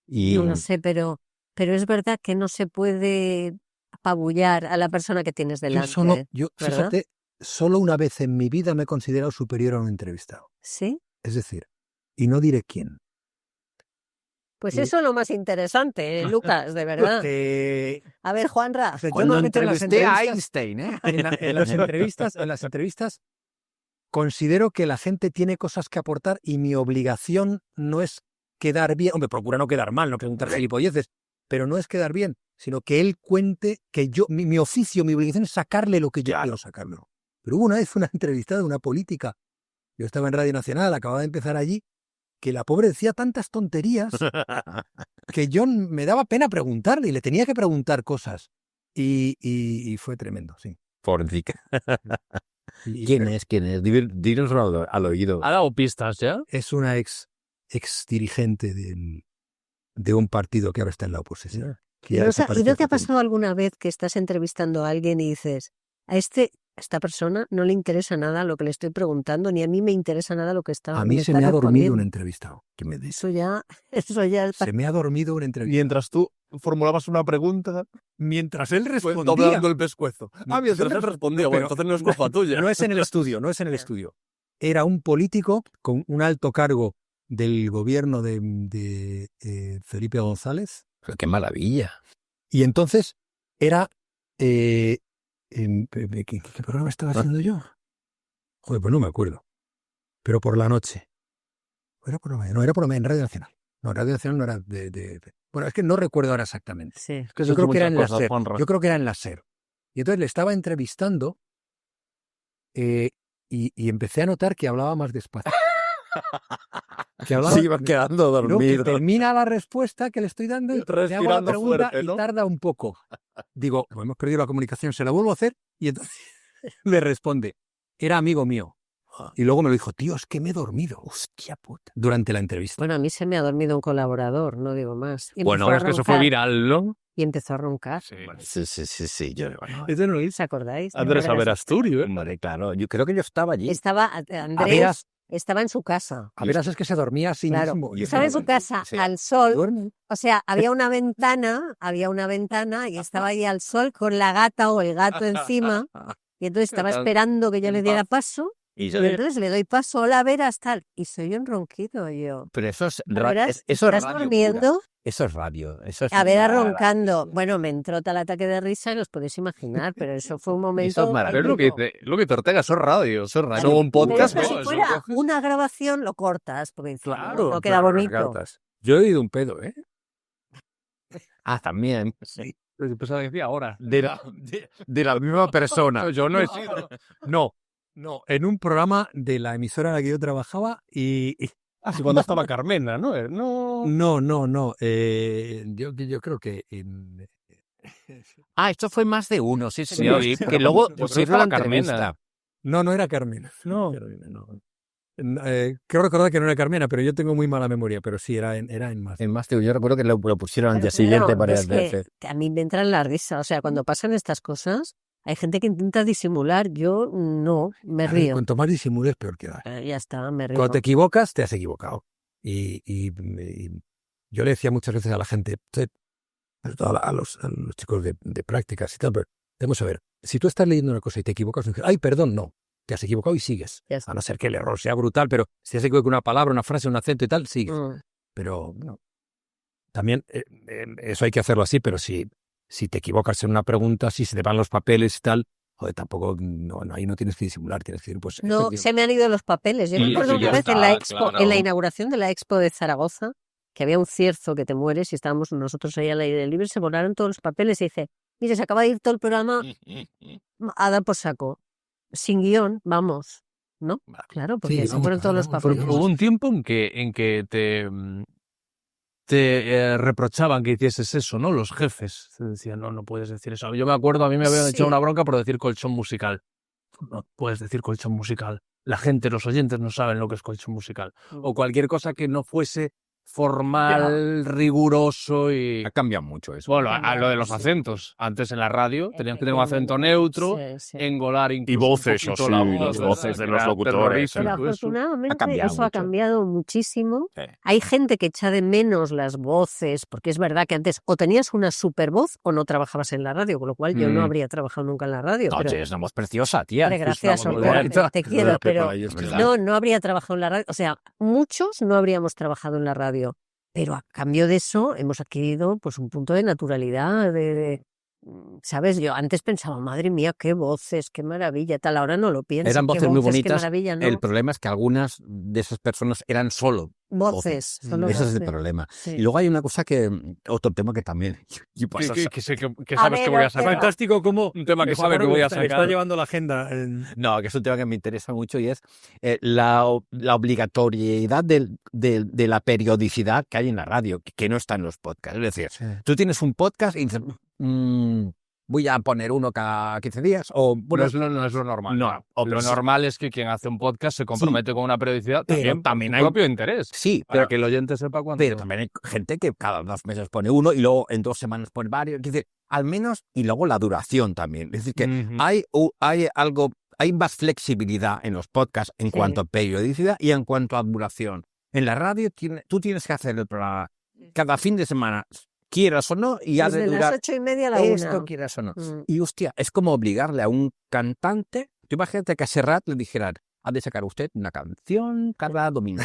Yo no sé, pero es verdad que no se puede apabullar a la persona que tienes delante. Fíjate, solo una vez en mi vida me he considerado superior a un entrevistado. ¿Sí? Es decir, y no diré quién. Pues eso es lo más interesante, Lucas, de verdad. A ver, Juanra. Cuando entrevisté a Einstein, en las entrevistas considero que la gente tiene cosas que aportar y mi obligación no es quedar bien. Hombre, procura no quedar mal, no preguntar gilipolleces, pero no es quedar bien, sino que él cuente que yo, mi oficio, mi obligación es sacarle lo que yo quiero sacarlo. Pero hubo una vez una entrevista de una política. Yo estaba en Radio Nacional, acababa de empezar allí, que la pobre decía tantas tonterías que yo me daba pena preguntarle y le tenía que preguntar cosas. Y fue tremendo, sí. Pobrecita. ¿Quién es? Dínoslo al oído. ¿Ha dado pistas ya? Es una ex dirigente de un partido que ahora está en la oposición. ¿Y no te ha pasado alguna vez que estás entrevistando a alguien y dices, a esta persona no le interesa nada lo que le estoy preguntando, ni a mí me interesa nada lo que está respondiendo? A mí se me ha dormido un entrevistado. Eso ya... Se me ha dormido un entrevistado. Mientras tú formulabas una pregunta... Mientras él respondía... Doblando el pescuezo. Mientras él respondía. Bueno, entonces no es culpa tuya. No es en el estudio, Era un político con un alto cargo del gobierno de Felipe González. ¡Qué maravilla! Y entonces era... ¿Qué programa estaba haciendo yo? Joder, pues no me acuerdo. Pero por la noche. ¿Era por la mañana? No, era por la mañana, en Radio Nacional. No, Radio Nacional no era Bueno, es que no recuerdo ahora exactamente. Sí. Yo creo que era en la SER. Yo creo que era en la SER. Y entonces le estaba entrevistando y empecé a notar que hablaba más despacio. Se iba quedando dormido. Que termina la respuesta que le estoy dando y le hago la pregunta fuerte, ¿no? Y tarda un poco. Digo, hemos perdido la comunicación, se la vuelvo a hacer y entonces me responde, era amigo mío. Y luego me lo dijo, tío, es que me he dormido. Hostia puta. Durante la entrevista. Bueno, a mí se me ha dormido un colaborador, no digo más. Bueno, es que eso fue viral, ¿no? Y empezó a roncar. Sí. ¿Eso no ¿Os acordáis? Andrés Averasturi, ¿eh? Claro, yo creo que yo estaba allí. Andrés estaba en su casa. A veras es que se dormía así mismo. Estaba en su casa al sol. O sea, había una ventana y estaba ahí al sol con la gata o el gato encima. Y entonces estaba esperando que yo le diera paso. Y entonces le doy paso, hola, Veras, tal. Y soy un ronquido yo. Pero eso es Veras, eso es ¿estás radio durmiendo? pura. Eso es radio. Eso es A Veras roncando. Bueno, me entró tal ataque de risa y os podéis imaginar, pero eso fue un momento... Eso es maravilloso. Pero lo que dice Ortega, eso es radio, eso es radio. Eso es un podcast. Pero ¿no? si fuera una grabación, lo cortas, porque Claro, no queda bonito. Yo he oído un pedo, ¿eh? También. Sí. Yo pensaba que decía ahora. De la misma persona. Yo no he sido. No, en un programa de la emisora en la que yo trabajaba y Así cuando estaba Carmena, ¿no? no. Yo creo que Esto fue más de uno, sí, Sí, señor. sí, Que luego yo creo que pusieron estaba la entrevista. Carmena. no era Carmena. No. Creo recordar que no era Carmena, pero yo tengo muy mala memoria, pero sí, era en más. En más de uno, yo recuerdo que lo pusieron al día Claro, siguiente varias es que veces. a mí me entra en la risa. O sea, cuando pasan estas cosas, hay gente que intenta disimular. Yo no, me A ver, río. cuanto más disimules, peor queda. Ya está, me río. Cuando te equivocas, te has equivocado. Y yo le decía muchas veces a la gente, sobre todo a los chicos de prácticas y tal, pero vamos a ver, si tú estás leyendo una cosa y te equivocas, no dices, ay, perdón, no, te has equivocado y sigues. Ya está. A no ser que el error sea brutal, pero si te has equivocado con una palabra, una frase, un acento y tal, sigues. Pero no. También eso hay que hacerlo así, pero si te equivocas en una pregunta, si se te van los papeles y tal, joder, tampoco, ahí no tienes que disimular, tienes que decir, pues... No, se me han ido los papeles. Yo me acuerdo una vez en la expo, en la inauguración de la Expo de Zaragoza, que había un cierzo que te mueres y estábamos nosotros ahí al aire libre, se volaron todos los papeles y dice, mire, se acaba de ir todo el programa a dar por saco. Sin guión, vamos. ¿No? Claro, porque se fueron todos los papeles. Hubo un tiempo en que te reprochaban que hicieses eso, ¿no? Los jefes te decían, no puedes decir eso. Yo me acuerdo, a mí me habían echado una bronca por decir colchón musical. No puedes decir colchón musical. La gente, los oyentes no saben lo que es colchón musical. O cualquier cosa que no fuese formal, riguroso y... Ha cambiado mucho eso. Bueno, a lo de los acentos. Antes en la radio tenían que tener un acento neutro, engolar incluso Y voces, un poquito sí, la voz, las voces de los crear locutores. terrorismo, Pero todo eso. afortunadamente eso ha cambiado muchísimo. Sí. Hay gente que echa de menos las voces, porque es verdad que antes o tenías una super voz o no trabajabas en la radio, con lo cual yo no habría trabajado nunca en la radio. No, pero, es una voz preciosa, tía. hombre, gracias, Es una voz Ortega, bonita. te quiero, pero ¿verdad? no habría trabajado en la radio. O sea, muchos no habríamos trabajado en la radio. Pero a cambio de eso hemos adquirido pues un punto de naturalidad, ¿sabes? Yo antes pensaba, madre mía, qué voces, qué maravilla, tal. Ahora no lo pienso. Eran voces muy bonitas. Qué maravilla, ¿no? El problema es que algunas de esas personas eran solo voces. Solo Ese es el voces. problema. Sí. Y luego hay una cosa otro tema que también... Que sabes A ver, que voy a Ortega. sacar. Fantástico como Un tema que sabe que voy a sacar. está llevando la agenda. No, que es un tema que me interesa mucho y es la obligatoriedad de la periodicidad que hay en la radio, que no está en los podcasts. Es decir, tú tienes un podcast y dices, voy a poner uno cada 15 días. O, bueno, No es lo normal. No, Lo normal es que quien hace un podcast se compromete con una periodicidad pero también hay hay propio interés. Sí, Para pero que el oyente sepa cuándo. Pero también hay gente que cada 2 meses pone uno y luego en 2 semanas pone varios. Es decir, al menos, y luego la duración también. Es decir, que hay más flexibilidad en los podcasts en cuanto a periodicidad y en cuanto a duración. En la radio tú tienes que hacer el programa cada fin de semana, quieras o no, y ha de Desde durar las 8:30 a la 1. esto, quieras o no. Y hostia, es como obligarle a un cantante. Tú imagínate que a Serrat le dijeran, ha de sacar usted una canción cada domingo.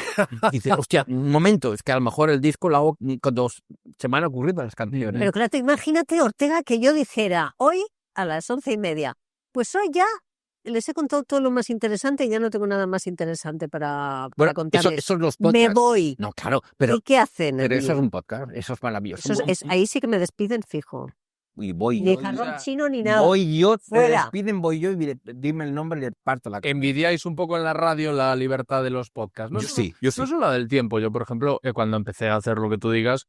Y dice, hostia, un momento, es que a lo mejor el disco lo hago cuando se me han ocurrido las canciones. Pero claro, imagínate, Ortega, que yo dijera, hoy a las 11:30, pues hoy ya les he contado todo lo más interesante y ya no tengo nada más interesante para contarles. Eso es los podcasts. Me voy. No, claro, pero ¿Y qué hacen? eso es un podcast, eso es maravilloso. Ahí sí que me despiden fijo. Y voy Ni yo, jarrón chino ni nada. voy yo, te Fuera. despiden, voy yo y dime el nombre y le parto la cara. Envidiáis un poco en la radio la libertad de los podcasts, ¿no? Yo sí. No solo la del tiempo. Yo, por ejemplo, cuando empecé a hacer lo que tú digas,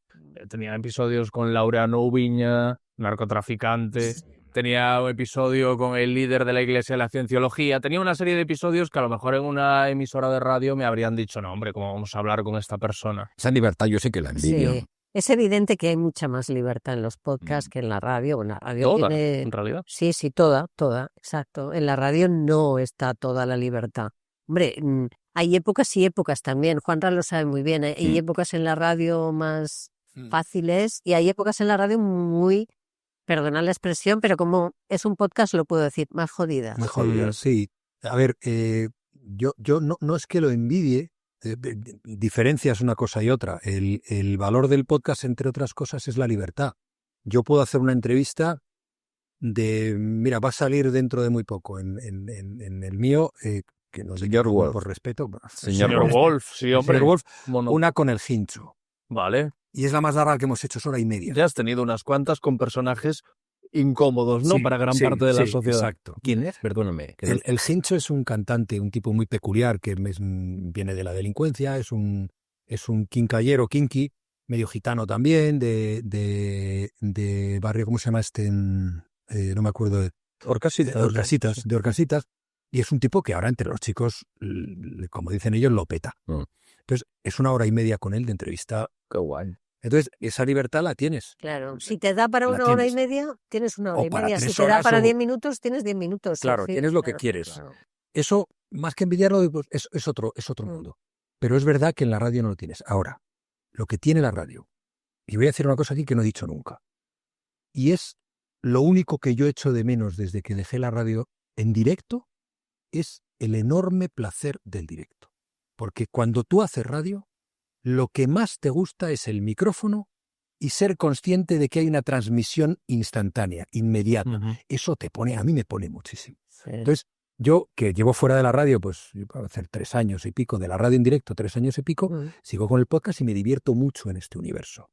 tenía episodios con Laureano Ubiña, narcotraficante, tenía un episodio con el líder de la Iglesia de la Cienciología, tenía una serie de episodios que a lo mejor en una emisora de radio me habrían dicho, no, hombre, ¿cómo vamos a hablar con esta persona? Esa libertad yo sí que la envidio. Sí. Es evidente que hay mucha más libertad en los podcasts que en la radio. En la radio Toda, tiene... en realidad. Sí, toda, exacto. En la radio no está toda la libertad. Hombre, hay épocas y épocas también. Juanra lo sabe muy bien. Hay épocas en la radio más fáciles y hay épocas en la radio muy, perdonad la expresión, pero como es un podcast lo puedo decir, más jodidas. Más jodidas, sí. A ver, yo no es que lo envidie, diferencias una cosa y otra. El valor del podcast, entre otras cosas, es la libertad. Yo puedo hacer una entrevista mira, va a salir dentro de muy poco en el mío, que no sé, Señor Wolf. por respeto. Señor Wolf, sí, hombre. Señor Wolf, Mono. una con el Hincho. Vale. Y es la más larga que hemos hecho, es hora y media. Ya has tenido unas cuantas con personajes incómodos, ¿no? Sí, Para gran sí, parte de la sí, sociedad. Exacto. ¿Quién es? Perdóname. El Hincho es un cantante, un tipo muy peculiar que viene de la delincuencia, es un quincallero, kinky, medio gitano también, de barrio, ¿cómo se llama este? No me acuerdo. Orcasitas. De Orcasitas. Y es un tipo que ahora entre los chicos, como dicen ellos, lo peta. Entonces, es una hora y media con él de entrevista. Qué guay. Entonces, esa libertad la tienes. Claro, si te da para La una hora y tienes. media, tienes una O hora y para media. Si 3 te da horas para o- 10 minutos, tienes 10 minutos. Claro, Sí, tienes lo que claro, quieres. claro. Eso, más que envidiarlo, pues, es otro mundo. Pero es verdad que en la radio no lo tienes. Ahora, lo que tiene la radio, y voy a decir una cosa aquí que no he dicho nunca, y es lo único que yo echo de menos desde que dejé la radio en directo, es el enorme placer del directo. Porque cuando tú haces radio, lo que más te gusta es el micrófono y ser consciente de que hay una transmisión instantánea, inmediata. Eso a mí me pone muchísimo. Sí. Entonces, yo, que llevo fuera de la radio, pues para hacer 3 años y pico, de la radio en directo, 3 años y pico, sigo con el podcast y me divierto mucho en este universo.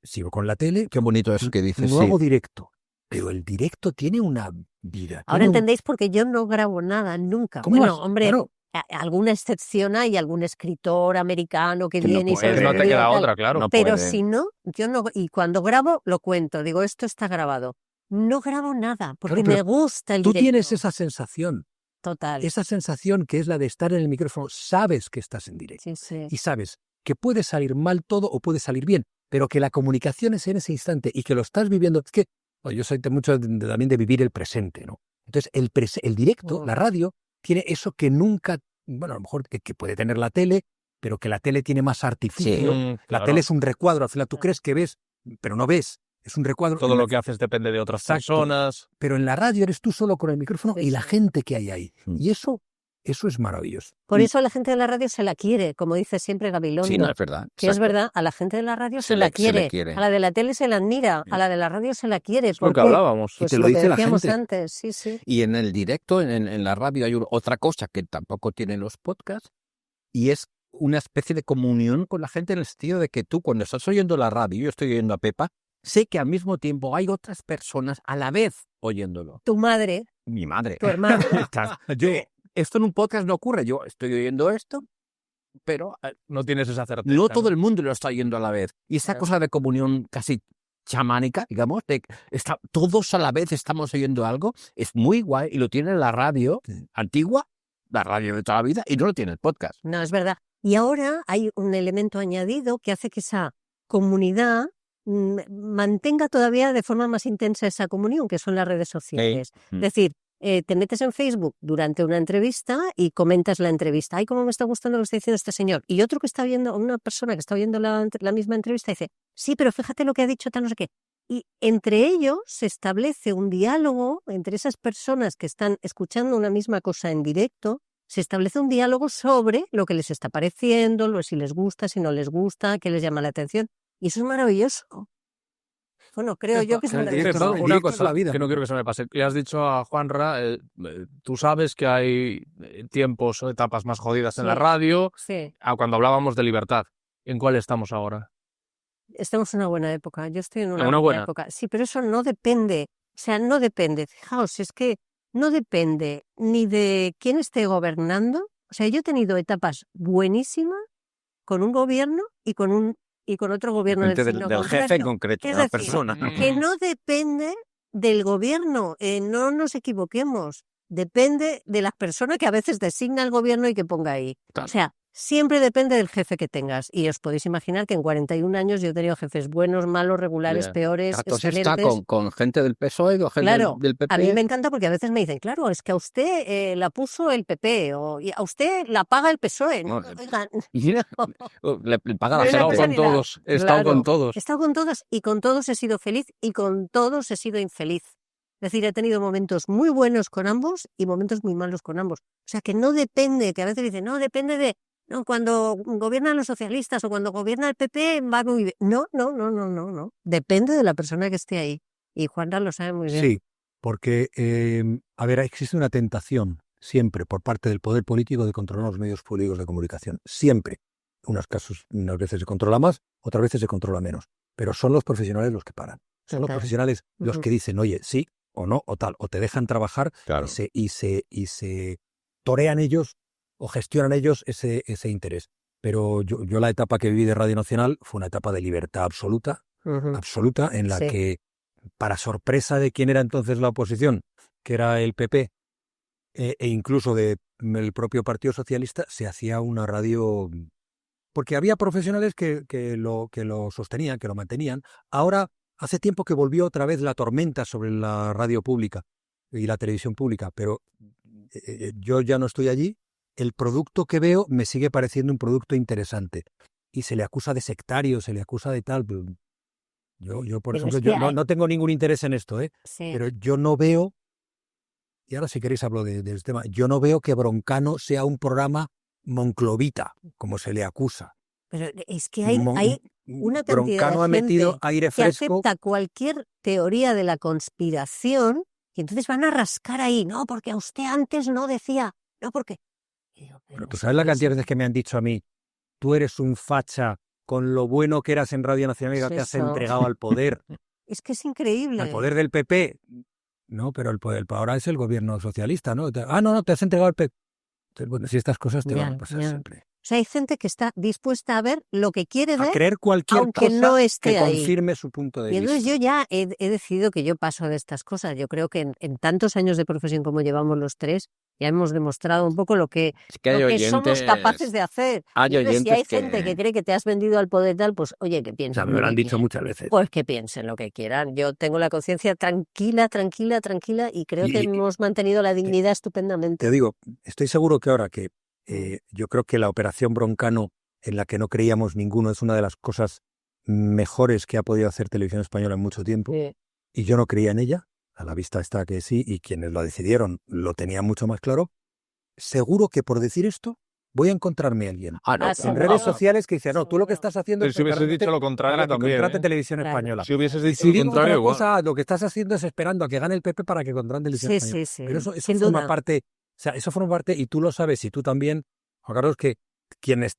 Sigo con la tele. Qué bonito eso que dices. No sí. hago directo, pero el directo tiene una vida. Ahora tiene un- entendéis por qué yo no grabo nada, nunca. ¿Cómo Bueno, vas? hombre, Claro, alguna excepción hay, algún escritor americano que Que no viene y se puede. No te escribe queda tal. otra, claro. No Pero puede. si no, yo no. Y cuando grabo, lo cuento. Digo, esto está grabado. No grabo nada, porque Claro, pero me gusta el tú directo. tienes esa sensación que es la de estar en el micrófono. Sabes que estás en directo Sí, sí. y sabes que puede salir mal todo o puede salir bien, pero que la comunicación es en ese instante y que lo estás viviendo. Es que yo soy mucho también de vivir el presente, ¿no? Entonces, el directo, la radio, tiene eso que nunca, bueno, a lo mejor que puede tener la tele, pero que la tele tiene más artificio. La Claro. tele es un recuadro, al final tú crees que ves, pero no ves. Es un recuadro. Todo lo que haces depende de otras Exacto. personas. Pero en la radio eres tú solo con el micrófono Sí, y la sí. gente que hay ahí. Y eso es maravilloso. Por Y- eso a la gente de la radio se la quiere, como dice siempre Gabilondo. Sí, no, es verdad. Que es exacto. verdad, a la gente de la radio Se se le la quiere. quiere. A la de la tele se la admira, a la de la radio se la quiere. Es lo que ¿Por qué? hablábamos. Pues te lo lo que dice la decíamos gente. antes, sí, sí. Y en el directo, en la radio, hay otra cosa que tampoco tienen los podcasts, y es una especie de comunión con la gente en el sentido de que tú, cuando estás oyendo la radio, yo estoy oyendo a Pepa, sé que al mismo tiempo hay otras personas a la vez oyéndolo. Tu madre, Mi madre. tu hermano. Esto en un podcast no ocurre. Yo estoy oyendo esto, pero No tienes esa certeza. no todo el mundo lo está oyendo a la vez. Y esa Claro. cosa de comunión casi chamánica, digamos, todos a la vez estamos oyendo algo, es muy guay y lo tiene la radio antigua, la radio de toda la vida, y no lo tiene el podcast. No, es verdad. Y ahora hay un elemento añadido que hace que esa comunidad mantenga todavía de forma más intensa esa comunión, que son las redes sociales. Mm. Es decir, te metes en Facebook durante una entrevista y comentas la entrevista. ¡Ay, cómo me está gustando lo que está diciendo este señor! Y otro que está viendo, una persona que está viendo la misma entrevista dice, sí, pero fíjate lo que ha dicho tal no sé qué. Y entre ellos se establece un diálogo entre esas personas que están escuchando una misma cosa en directo. Se establece un diálogo sobre lo que les está pareciendo, si les gusta, si no les gusta, qué les llama la atención. Y eso es maravilloso. Bueno, creo yo que es el maravilloso. directo, Pepa, el una directo es cosa la vida. que no quiero que se me pase. Le has dicho a Juanra, tú sabes que hay tiempos o etapas más jodidas en la Sí. radio. Sí, Cuando hablábamos de libertad, ¿en cuál estamos ahora? estamos en una buena época. Yo estoy en ¿En una una buena buena? época. Sí, pero eso no depende. O sea, no depende. Fijaos, es que no depende ni de quién esté gobernando. O sea, yo he tenido etapas buenísimas con un gobierno y con otro gobierno del Depende signo del jefe contrario. concreto, Es de la decir, persona. que no depende del gobierno, no nos equivoquemos, depende de las personas que a veces designa el gobierno y que ponga ahí. Claro. O sea, siempre depende del jefe que tengas. Y os podéis imaginar que en 41 años yo he tenido jefes buenos, malos, regulares, Ya. peores, Entonces está excelentes. con gente del PSOE o gente Claro, del PP. a mí me encanta porque a veces me dicen, claro, es que a usted la puso el PP y a usted la paga el PSOE. No, Oigan, Mira, le paga la Pero He estado una gente. cosa con ni la- todos. He estado Claro. con todos. he estado con todos y con todos he sido feliz y con todos he sido infeliz. Es decir, he tenido momentos muy buenos con ambos y momentos muy malos con ambos. O sea, que no depende, que a veces dicen, no, depende de, no, cuando gobiernan los socialistas o cuando gobierna el PP va muy bien. No. Depende de la persona que esté ahí. Y Juanra lo sabe muy bien. Sí, porque, a ver, existe una tentación siempre por parte del poder político de controlar los medios públicos de comunicación. Siempre. Unas veces se controla más, otras veces se controla menos. Pero son los profesionales los que paran. Son los profesionales los que dicen, oye, sí o no, o tal, o te dejan trabajar y se torean ellos o gestionan ellos ese interés. Pero yo la etapa que viví de Radio Nacional fue una etapa de libertad absoluta, en la que, para sorpresa de quien era entonces la oposición, que era el PP, e incluso del propio Partido Socialista, se hacía una radio, porque había profesionales que lo sostenían, que lo mantenían. Ahora, hace tiempo que volvió otra vez la tormenta sobre la radio pública y la televisión pública, pero yo ya no estoy allí. El producto que veo me sigue pareciendo un producto interesante. Y se le acusa de sectario, se le acusa de tal. Yo por ejemplo, no tengo ningún interés en esto, pero yo no veo, y ahora si queréis hablo del tema, yo no veo que Broncano sea un programa monclovita, como se le acusa. Pero es que hay una cantidad Broncano de ha metido gente aire que fresco. acepta cualquier teoría de la conspiración y entonces van a rascar ahí. No, porque a usted antes no decía. No, porque... Pero tú sabes la cantidad de veces que me han dicho a mí, tú eres un facha con lo bueno que eras en Radio Nacional y te has entregado al poder. Es que es increíble. Al poder del PP. No, pero el poder ahora es el gobierno socialista, ¿no? No, te has entregado al PP. Entonces, bueno, si estas cosas te van a pasar siempre. O sea, hay gente que está dispuesta a ver lo que quiere ver, a creer cualquier aunque cosa no esté que ahí. confirme su punto de vista. Y entonces yo ya he decidido que yo paso de estas cosas. Yo creo que en tantos años de profesión como llevamos los tres, ya hemos demostrado un poco lo que somos capaces de hacer. Entonces, si hay gente que cree que te has vendido al poder tal, pues oye, que piensen. O sea, me lo han dicho muchas veces. Pues que piensen lo que quieran. Yo tengo la conciencia tranquila y creo que hemos mantenido la dignidad estupendamente. Te digo, estoy seguro que ahora que yo creo que la operación Broncano, en la que no creíamos ninguno, es una de las cosas mejores que ha podido hacer Televisión Española en mucho tiempo. Sí. Y yo no creía en ella. A la vista está que sí, y quienes lo decidieron lo tenían mucho más claro. Seguro que por decir esto voy a encontrarme a alguien en redes sociales que dice, no, tú lo que estás haciendo es... Si hubieses dicho lo contrario también. Contrate Televisión Española. Si hubieses dicho lo contrario, igual. Lo que estás haciendo es esperando a que gane el PP para que contrate Televisión Española. Sí. Pero eso forma parte, o sea, eso forma parte, y tú lo sabes, y tú también, Juan Carlos, que quienes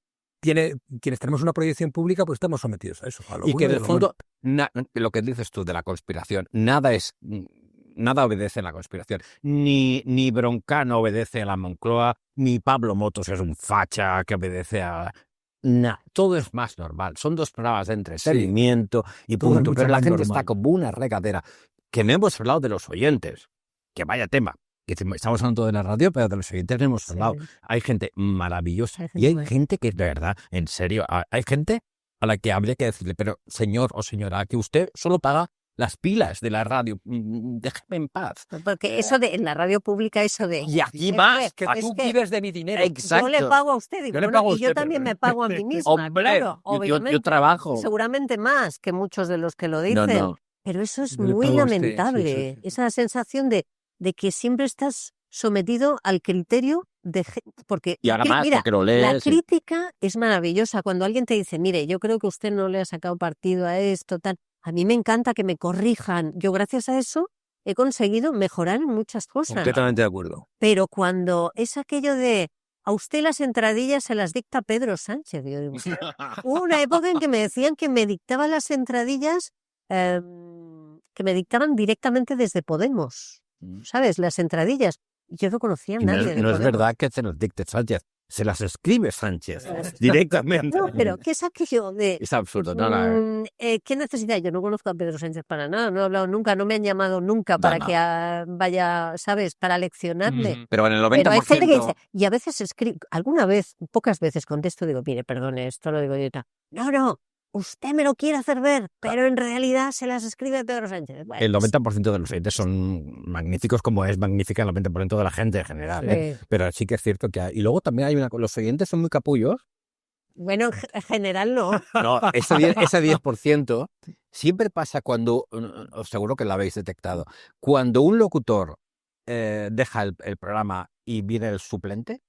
tenemos una proyección pública, pues estamos sometidos a eso. Y que en el fondo, lo que dices tú de la conspiración, nada obedece a la conspiración. Ni Broncano obedece a la Moncloa, ni Pablo Motos es un facha que obedece a... todo es más normal. Son dos programas de entretenimiento y punto. Pero la gente está como una regadera. Que no hemos hablado de los oyentes. Que vaya tema. Estamos hablando de la radio, pero de los oyentes no hemos hablado. Hay gente maravillosa y hay gente que, de verdad, en serio, hay gente a la que habría que decirle, pero señor o señora, que usted solo paga las pilas de la radio, déjeme en paz. Porque eso en la radio pública, eso de... Y aquí más, que tú vives de mi dinero. Exacto. Yo le pago a usted, y yo también me pago a mí misma. Hombre, claro, yo trabajo. Seguramente más que muchos de los que lo dicen. No. Pero eso es muy lamentable. Sí. Esa sensación de que siempre estás sometido al criterio de... Porque, y además, mira, porque lo lees, la crítica es maravillosa. Cuando alguien te dice, mire, yo creo que usted no le ha sacado partido a esto, tal... A mí me encanta que me corrijan. Yo gracias a eso he conseguido mejorar en muchas cosas. Completamente de acuerdo. Pero cuando es aquello de a usted las entradillas se las dicta Pedro Sánchez. Yo digo, hubo una época en que me decían que me dictaban las entradillas, que me dictaban directamente desde Podemos. ¿Sabes? Las entradillas. Yo no conocía a nadie. No es verdad que se nos dicte Sánchez. Se las escribe Sánchez directamente. No, pero ¿qué es aquello de...? Es absurdo, no. ¿Qué necesidad? Yo no conozco a Pedro Sánchez para nada, no he hablado nunca, no me han llamado nunca para que vaya, ¿sabes?, para leccionarle. Pero en el 90%... Pero hay gente que dice, y a veces escribe, alguna vez, pocas veces contesto, digo, mire, perdone, esto lo digo yo. No, usted me lo quiere hacer ver, pero en realidad se las escribe Pedro Sánchez. Bueno, el 90% de los oyentes son magníficos, como es magnífica el 90% de la gente en general. Sí. Pero sí que es cierto que hay... Y luego también hay los oyentes son muy capullos, Bueno, en general no. No, ese 10% siempre pasa cuando, os seguro que lo habéis detectado, cuando un locutor deja el programa y viene el suplente,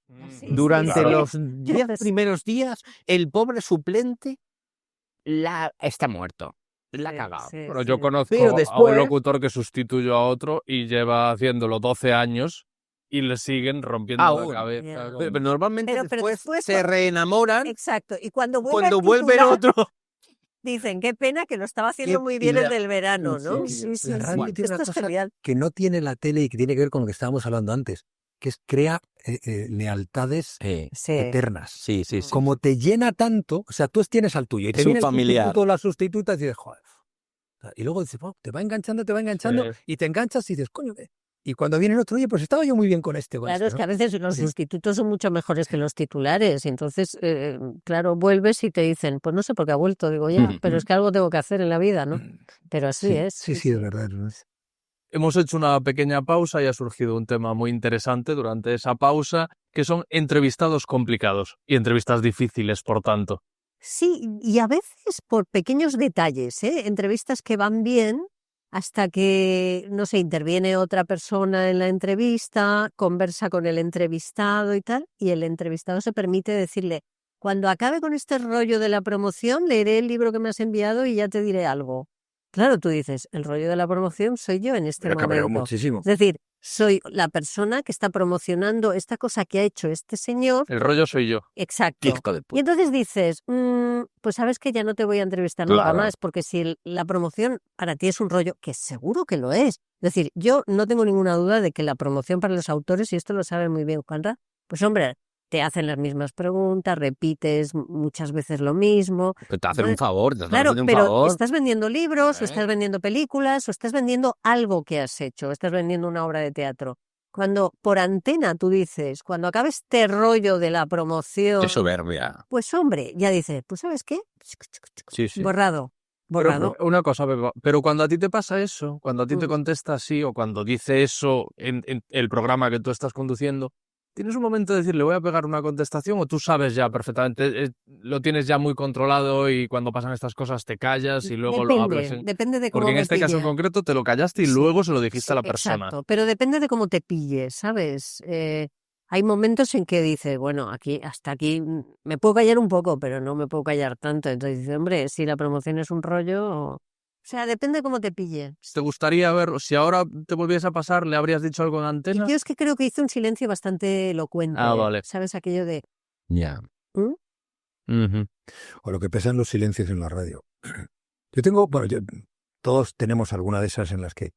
durante los 10 primeros días, el pobre suplente está muerto. La ha cagado. Pero yo conozco Pero a un después, locutor que sustituyó a otro y lleva haciéndolo 12 años y le siguen rompiendo la cabeza. pero normalmente Pero después se reenamoran. Exacto. Y cuando vuelve el otro. Dicen, qué pena que lo estaba haciendo muy bien el del verano, ¿no? Sí. Sí. La radio tiene Esto una es cosa genial. que no tiene la tele y que tiene que ver con lo que estábamos hablando antes, que es crea lealtades eternas. Sí. Como te llena tanto, o sea, tú tienes al tuyo y te Es viene un familiar. el sustituto o la sustituta y dices, joder. Y luego dices, te va enganchando y te enganchas y dices, coño, y cuando viene el otro, oye, pues estaba yo muy bien con este. Claro, es que a veces los sustitutos son mucho mejores que los titulares y entonces, claro, vuelves y te dicen, pues no sé por qué ha vuelto, digo ya, pero es que algo tengo que hacer en la vida, ¿no? Pero así es. Sí, es verdad. Hemos hecho una pequeña pausa y ha surgido un tema muy interesante durante esa pausa, que son entrevistados complicados y entrevistas difíciles, por tanto. Sí, y a veces por pequeños detalles, entrevistas que van bien hasta que, no sé, interviene otra persona en la entrevista, conversa con el entrevistado y tal, y el entrevistado se permite decirle, cuando acabe con este rollo de la promoción, leeré el libro que me has enviado y ya te diré algo. Claro, tú dices, el rollo de la promoción soy yo en este momento. Muchísimo. Es decir, soy la persona que está promocionando esta cosa que ha hecho este señor. El rollo soy yo. Exacto. Y entonces dices, pues sabes que ya no te voy a entrevistar nunca más, porque si la promoción para ti es un rollo, que seguro que lo es. Es decir, yo no tengo ninguna duda de que la promoción para los autores, y esto lo sabe muy bien Juanra, pues hombre, te hacen las mismas preguntas, repites muchas veces lo mismo. Pero te hacen un favor, Claro, pero estás vendiendo libros, o estás vendiendo películas, o estás vendiendo algo que has hecho, o estás vendiendo una obra de teatro. Cuando por antena tú dices, cuando acabe este rollo de la promoción... Qué soberbia. Pues hombre, ya dices, pues ¿sabes qué? Sí. Borrado. Pero una cosa, Pepa, pero cuando a ti te pasa eso, cuando a ti te contesta así, o cuando dice eso en el programa que tú estás conduciendo, ¿tienes un momento de decir, le voy a pegar una contestación o tú sabes ya perfectamente, lo tienes ya muy controlado y cuando pasan estas cosas te callas y luego lo hablas? Depende de cómo Porque en este caso en concreto te lo callaste y luego se lo dijiste a la persona. Exacto, pero depende de cómo te pilles, ¿sabes? Hay momentos en que dices, bueno, hasta aquí me puedo callar un poco, pero no me puedo callar tanto. Entonces dices, hombre, si la promoción es un rollo... O sea, depende de cómo te pille. ¿Te gustaría ver, si ahora te volviese a pasar, le habrías dicho algo en antena? Yo es que creo que hice un silencio bastante elocuente. Vale. ¿Sabes? Aquello de... Ya. O lo que pesan los silencios en la radio. Todos tenemos alguna de esas en las que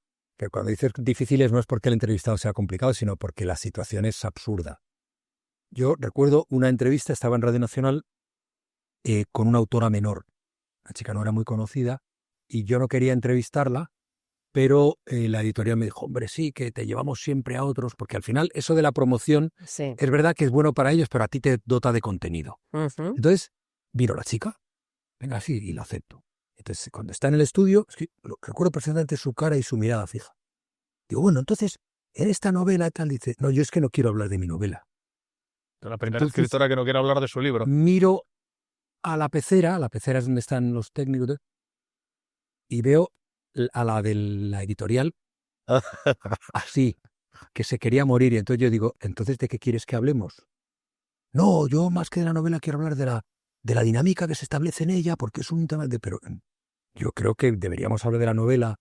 cuando dices difíciles no es porque el entrevistado sea complicado, sino porque la situación es absurda. Yo recuerdo una entrevista, estaba en Radio Nacional con una autora menor. La chica no era muy conocida y yo no quería entrevistarla, pero la editorial me dijo, hombre, sí, que te llevamos siempre a otros, porque al final eso de la promoción es verdad que es bueno para ellos, pero a ti te dota de contenido. Entonces, vino la chica, venga, sí, y la acepto. Entonces, cuando está en el estudio, es que recuerdo perfectamente su cara y su mirada fija. Digo, bueno, entonces, en esta novela tal, dice, no, yo es que no quiero hablar de mi novela. La primera escritora que no quiere hablar de su libro. Miro a la pecera es donde están los técnicos, y veo a la de la editorial así, que se quería morir. Y entonces yo digo, ¿entonces de qué quieres que hablemos? No, yo más que de la novela quiero hablar de la dinámica que se establece en ella, porque es un tema de... Pero yo creo que deberíamos hablar de la novela.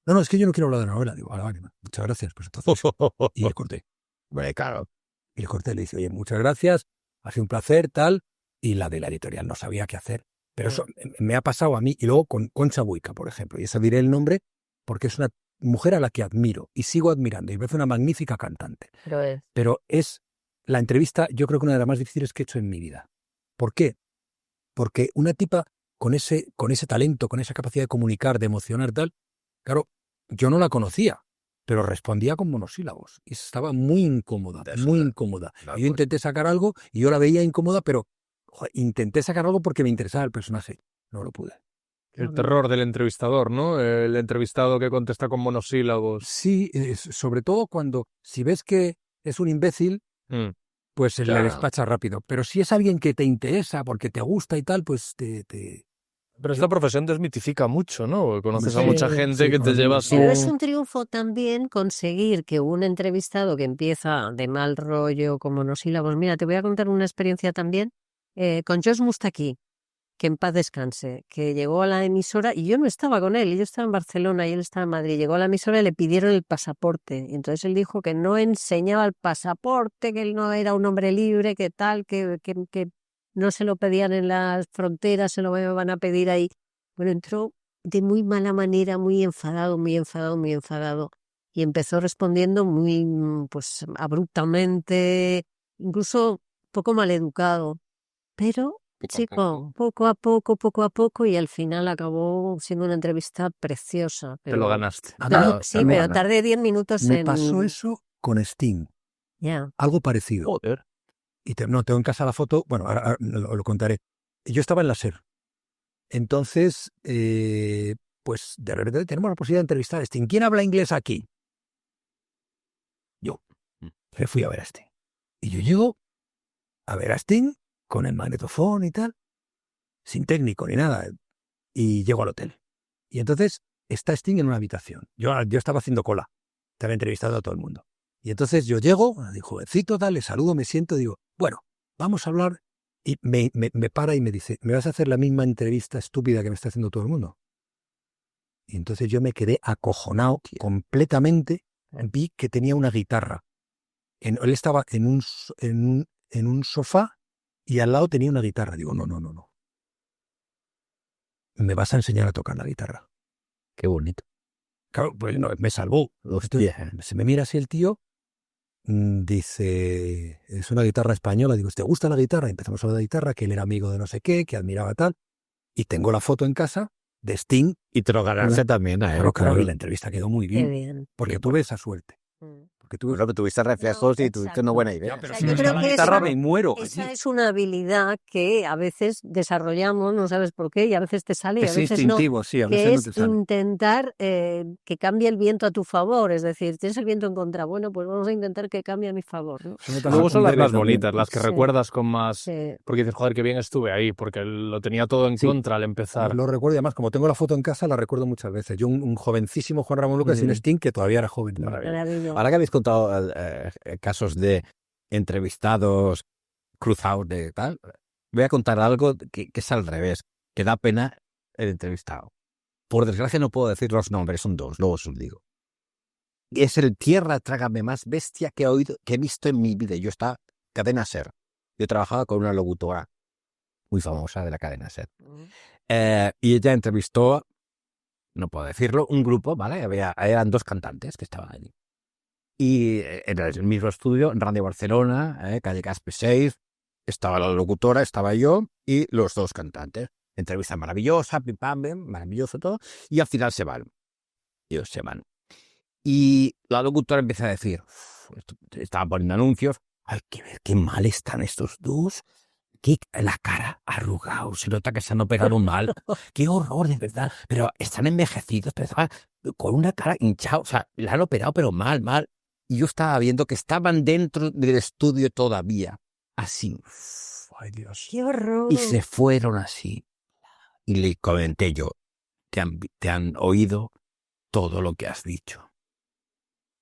No, es que yo no quiero hablar de la novela. Digo, vale, muchas gracias. Pues entonces... Y le corté. Vale, claro. Y le corté, le dice, oye, muchas gracias, ha sido un placer, tal. Y la de la editorial no sabía qué hacer. Pero eso me ha pasado a mí. Y luego con Concha Buica, por ejemplo. Y esa diré el nombre porque es una mujer a la que admiro y sigo admirando. Y me parece una magnífica cantante. Pero es la entrevista, yo creo que una de las más difíciles que he hecho en mi vida. ¿Por qué? Porque una tipa con ese talento, con esa capacidad de comunicar, de emocionar, tal, claro, yo no la conocía, pero respondía con monosílabos. Y estaba muy incómoda, muy incómoda. Y yo intenté sacar algo y yo la veía incómoda, pero intenté sacar algo porque me interesaba el personaje. No lo pude. El terror del entrevistador, ¿no? El entrevistado que contesta con monosílabos. Sí, sobre todo si ves que es un imbécil, pues le despacha rápido. Pero si es alguien que te interesa, porque te gusta y tal, pues Pero esta profesión desmitifica mucho, ¿no? Conoces a Sí, mucha gente sí, que te lleva su... Pero es un triunfo también conseguir que un entrevistado que empieza de mal rollo, con monosílabos. Mira, te voy a contar una experiencia también con Josh Mustaki, que en paz descanse, que llegó a la emisora y yo no estaba con él, yo estaba en Barcelona y él estaba en Madrid. Llegó a la emisora y le pidieron el pasaporte. Y entonces él dijo que no enseñaba el pasaporte, que él no era un hombre libre, que tal, que no se lo pedían en las fronteras, se lo van a pedir ahí. Bueno, entró de muy mala manera, muy enfadado, muy enfadado, muy enfadado. Y empezó respondiendo muy, pues, abruptamente, incluso poco maleducado. Pero, chico, poco a poco, y al final acabó siendo una entrevista preciosa. Te lo ganaste. Sí, pero tardé 10 minutos me pasó eso con Sting. Ya. Algo parecido. Joder. Y tengo en casa la foto, bueno, ahora lo contaré. Yo estaba en la SER. Entonces, pues de repente tenemos la posibilidad de entrevistar a Sting. ¿Quién habla inglés aquí? Yo. Me fui a ver a Sting. Y yo llego a ver a Sting con el magnetofón y tal, sin técnico ni nada. Y llego al hotel. Y entonces está Sting en una habitación. Yo estaba haciendo cola. Estaba entrevistando a todo el mundo. Y entonces yo llego, digo, jovencito, tal, le saludo, me siento, digo, bueno, vamos a hablar. Y me para y me dice, ¿me vas a hacer la misma entrevista estúpida que me está haciendo todo el mundo? Y entonces yo me quedé acojonado completamente. Vi que tenía una guitarra. Él estaba en un sofá y al lado tenía una guitarra. Digo, no. ¿Me vas a enseñar a tocar la guitarra? Qué bonito. Claro, pues no, me salvó. Entonces, se me mira así el tío. Dice, es una guitarra española. Digo, ¿te gusta la guitarra? Y empezamos a hablar de la guitarra, que él era amigo de no sé qué, que admiraba tal. Y tengo la foto en casa de Sting. Y te lo ganaste también a él. Claro, y la entrevista quedó muy bien. Qué bien. Porque tuve esa suerte. Bueno, pero tuviste reflejos y tuviste una buena idea. Pero O sea, si yo no creo está la que guitarra esa- me muero. Esa es una habilidad que a veces desarrollamos, no sabes por qué, y a veces te sale y a Es veces no. instintivo, sí, a Que veces no es te sale. intentar que cambie el viento a tu favor. Es decir, tienes el viento en contra. Bueno, pues vamos a intentar que cambie a mi favor, ¿no? Luego son las más bonitas, las que Sí. recuerdas con más... Sí. Porque dices, joder, qué bien estuve ahí, porque lo tenía todo en Sí. contra al empezar. Lo recuerdo y además, como tengo la foto en casa, la recuerdo muchas veces. Yo, un jovencísimo Juan Ramón Lucas y un Sting que todavía era joven. Maravilloso. Ahora que habéis contado casos de entrevistados cruzados de tal, voy a contar algo que es al revés, que da pena el entrevistado. Por desgracia no puedo decir los nombres, son dos, luego os los digo. Es el tierra trágame más bestia que he visto en mi vida. Yo estaba cadena SER. Yo trabajaba con una locutora muy famosa de la cadena SER. Y ella entrevistó, no puedo decirlo, un grupo, ¿vale? Eran dos cantantes que estaban allí. Y en el mismo estudio, en Radio Barcelona, calle Caspe 6, estaba la locutora, estaba yo y los dos cantantes. Entrevista maravillosa, pim pam, maravilloso todo. Y al final se van. Ellos se van. Y la locutora empieza a decir, estaba poniendo anuncios, hay que ver qué mal están estos dos. La cara arrugado, se nota que se han operado mal. Qué horror, de verdad. Pero están envejecidos, pero estaban con una cara hinchada. O sea, la han operado, pero mal. Y yo estaba viendo que estaban dentro del estudio todavía. Así. Ay, Dios. ¡Qué horror! Y se fueron así. Y le comenté yo, te han oído todo lo que has dicho.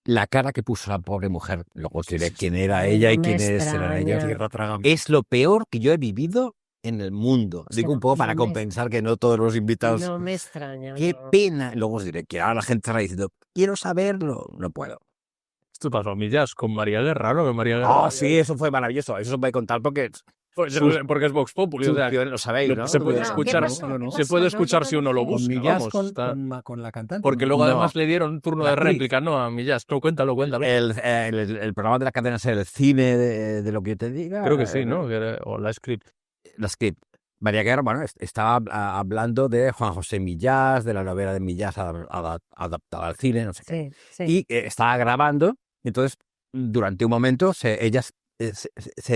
La cara que puso la pobre mujer, luego os diré quién era ella y quién era ella. Es lo peor que yo he vivido en el mundo. Digo un poco para compensar que no todos los invitados. No me extraña. Qué no. pena. Luego os diré que ahora la gente está diciendo, quiero saberlo. No puedo. Esto pasó a Millas con María Guerra, ¿no? Que María Guerra... Sí, eso fue maravilloso. Eso os voy a contar porque Porque es Vox Populi, o sea, lo sabéis, ¿no? se puede No, escuchar, ¿qué pasó? se puede escuchar si uno lo Con busca, Millas vamos, con la cantante. porque luego No. además le dieron un turno La de actriz. réplica, ¿no? A Millas. No, cuéntalo. El programa de la cadena es el cine de lo que yo te diga. Creo que sí, ¿no? O la script. La script. María Guerra, bueno, estaba hablando de Juan José Millás, de la novela de Millás adaptada al cine, no sé qué. Sí. Y estaba grabando, entonces durante un momento ella se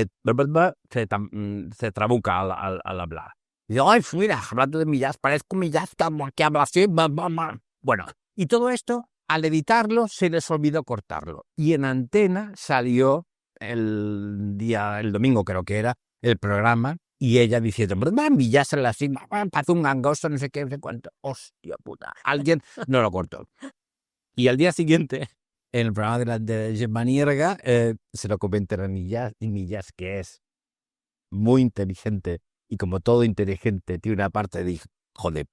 trabuca al hablar. Y dice, ay, mira, hablando de Millás, parezco Millás que habla así. Bueno, y todo esto, al editarlo, se les olvidó cortarlo. Y en Antena salió el domingo creo que era, el programa, y ella diciendo, millársela así, pasó un gangoso, no sé qué, no sé cuánto. Hostia puta, alguien no lo cortó. Y al día siguiente, en el programa de Gemma Nierga, se lo comenté a Millas, que es muy inteligente, y como todo inteligente, tiene una parte de hijo de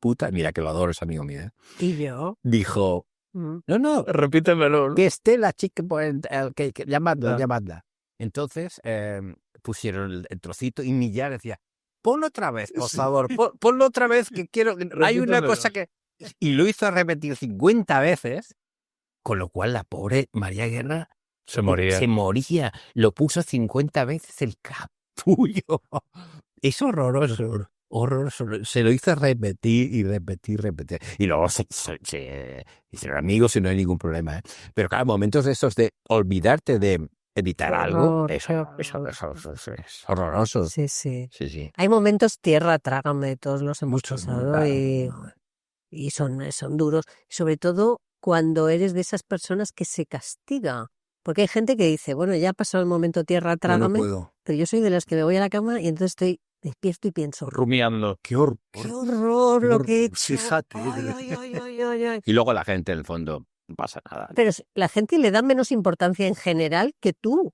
puta, mira que lo adoro, es amigo mío. ¿Y yo? Dijo, no, repítemelo. que esté la chica, que llamadla. Entonces pusieron el trocito y Millar decía, ponlo otra vez, por favor, ponlo otra vez, que quiero, hay una cosa que... Y lo hizo repetir 50 veces, con lo cual la pobre María Guerra se moría. Lo puso 50 veces el capullo. Es horroroso. Se lo hizo repetir y repetir. Y luego se hicieron amigos y no hay ningún problema. Pero claro, momentos de esos de olvidarte de editar algo, eso es horroroso. Sí. Hay momentos tierra, trágame, todos los hemos pasado y son duros. Sobre todo cuando eres de esas personas que se castiga. Porque hay gente que dice, bueno, ya ha pasado el momento tierra, trágame, no puedo. Pero yo soy de las que me voy a la cama y entonces estoy despierto y pienso, rumiando. Qué horror lo que he hecho. Fíjate. Ay. Y luego la gente, en el fondo, no pasa nada. Pero la gente le da menos importancia en general que tú.